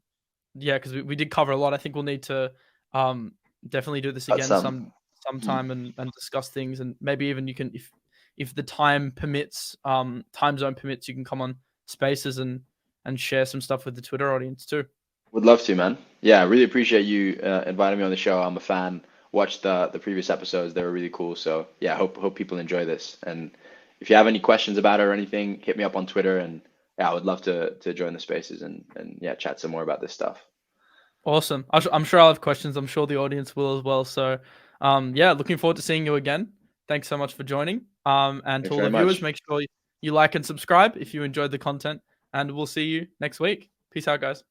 yeah, because we did cover a lot. I think we'll need to definitely do this Got again some. Mhm. sometime and discuss things, and maybe even you can if the time permits, time zone permits, you can come on spaces and share some stuff with the Twitter audience too. Would love to, man. Yeah, I really appreciate you inviting me on the show. I'm a fan. Watched the previous episodes; they were really cool. So yeah, hope people enjoy this. And if you have any questions about it or anything, hit me up on Twitter. And yeah, I would love to join the spaces and yeah, chat some more about this stuff. Awesome. I'm sure I'll have questions. I'm sure the audience will as well. So, yeah, looking forward to seeing you again. Thanks so much for joining. And to Thanks all very the viewers, much. make sure you like and subscribe if you enjoyed the content. And we'll see you next week. Peace out, guys.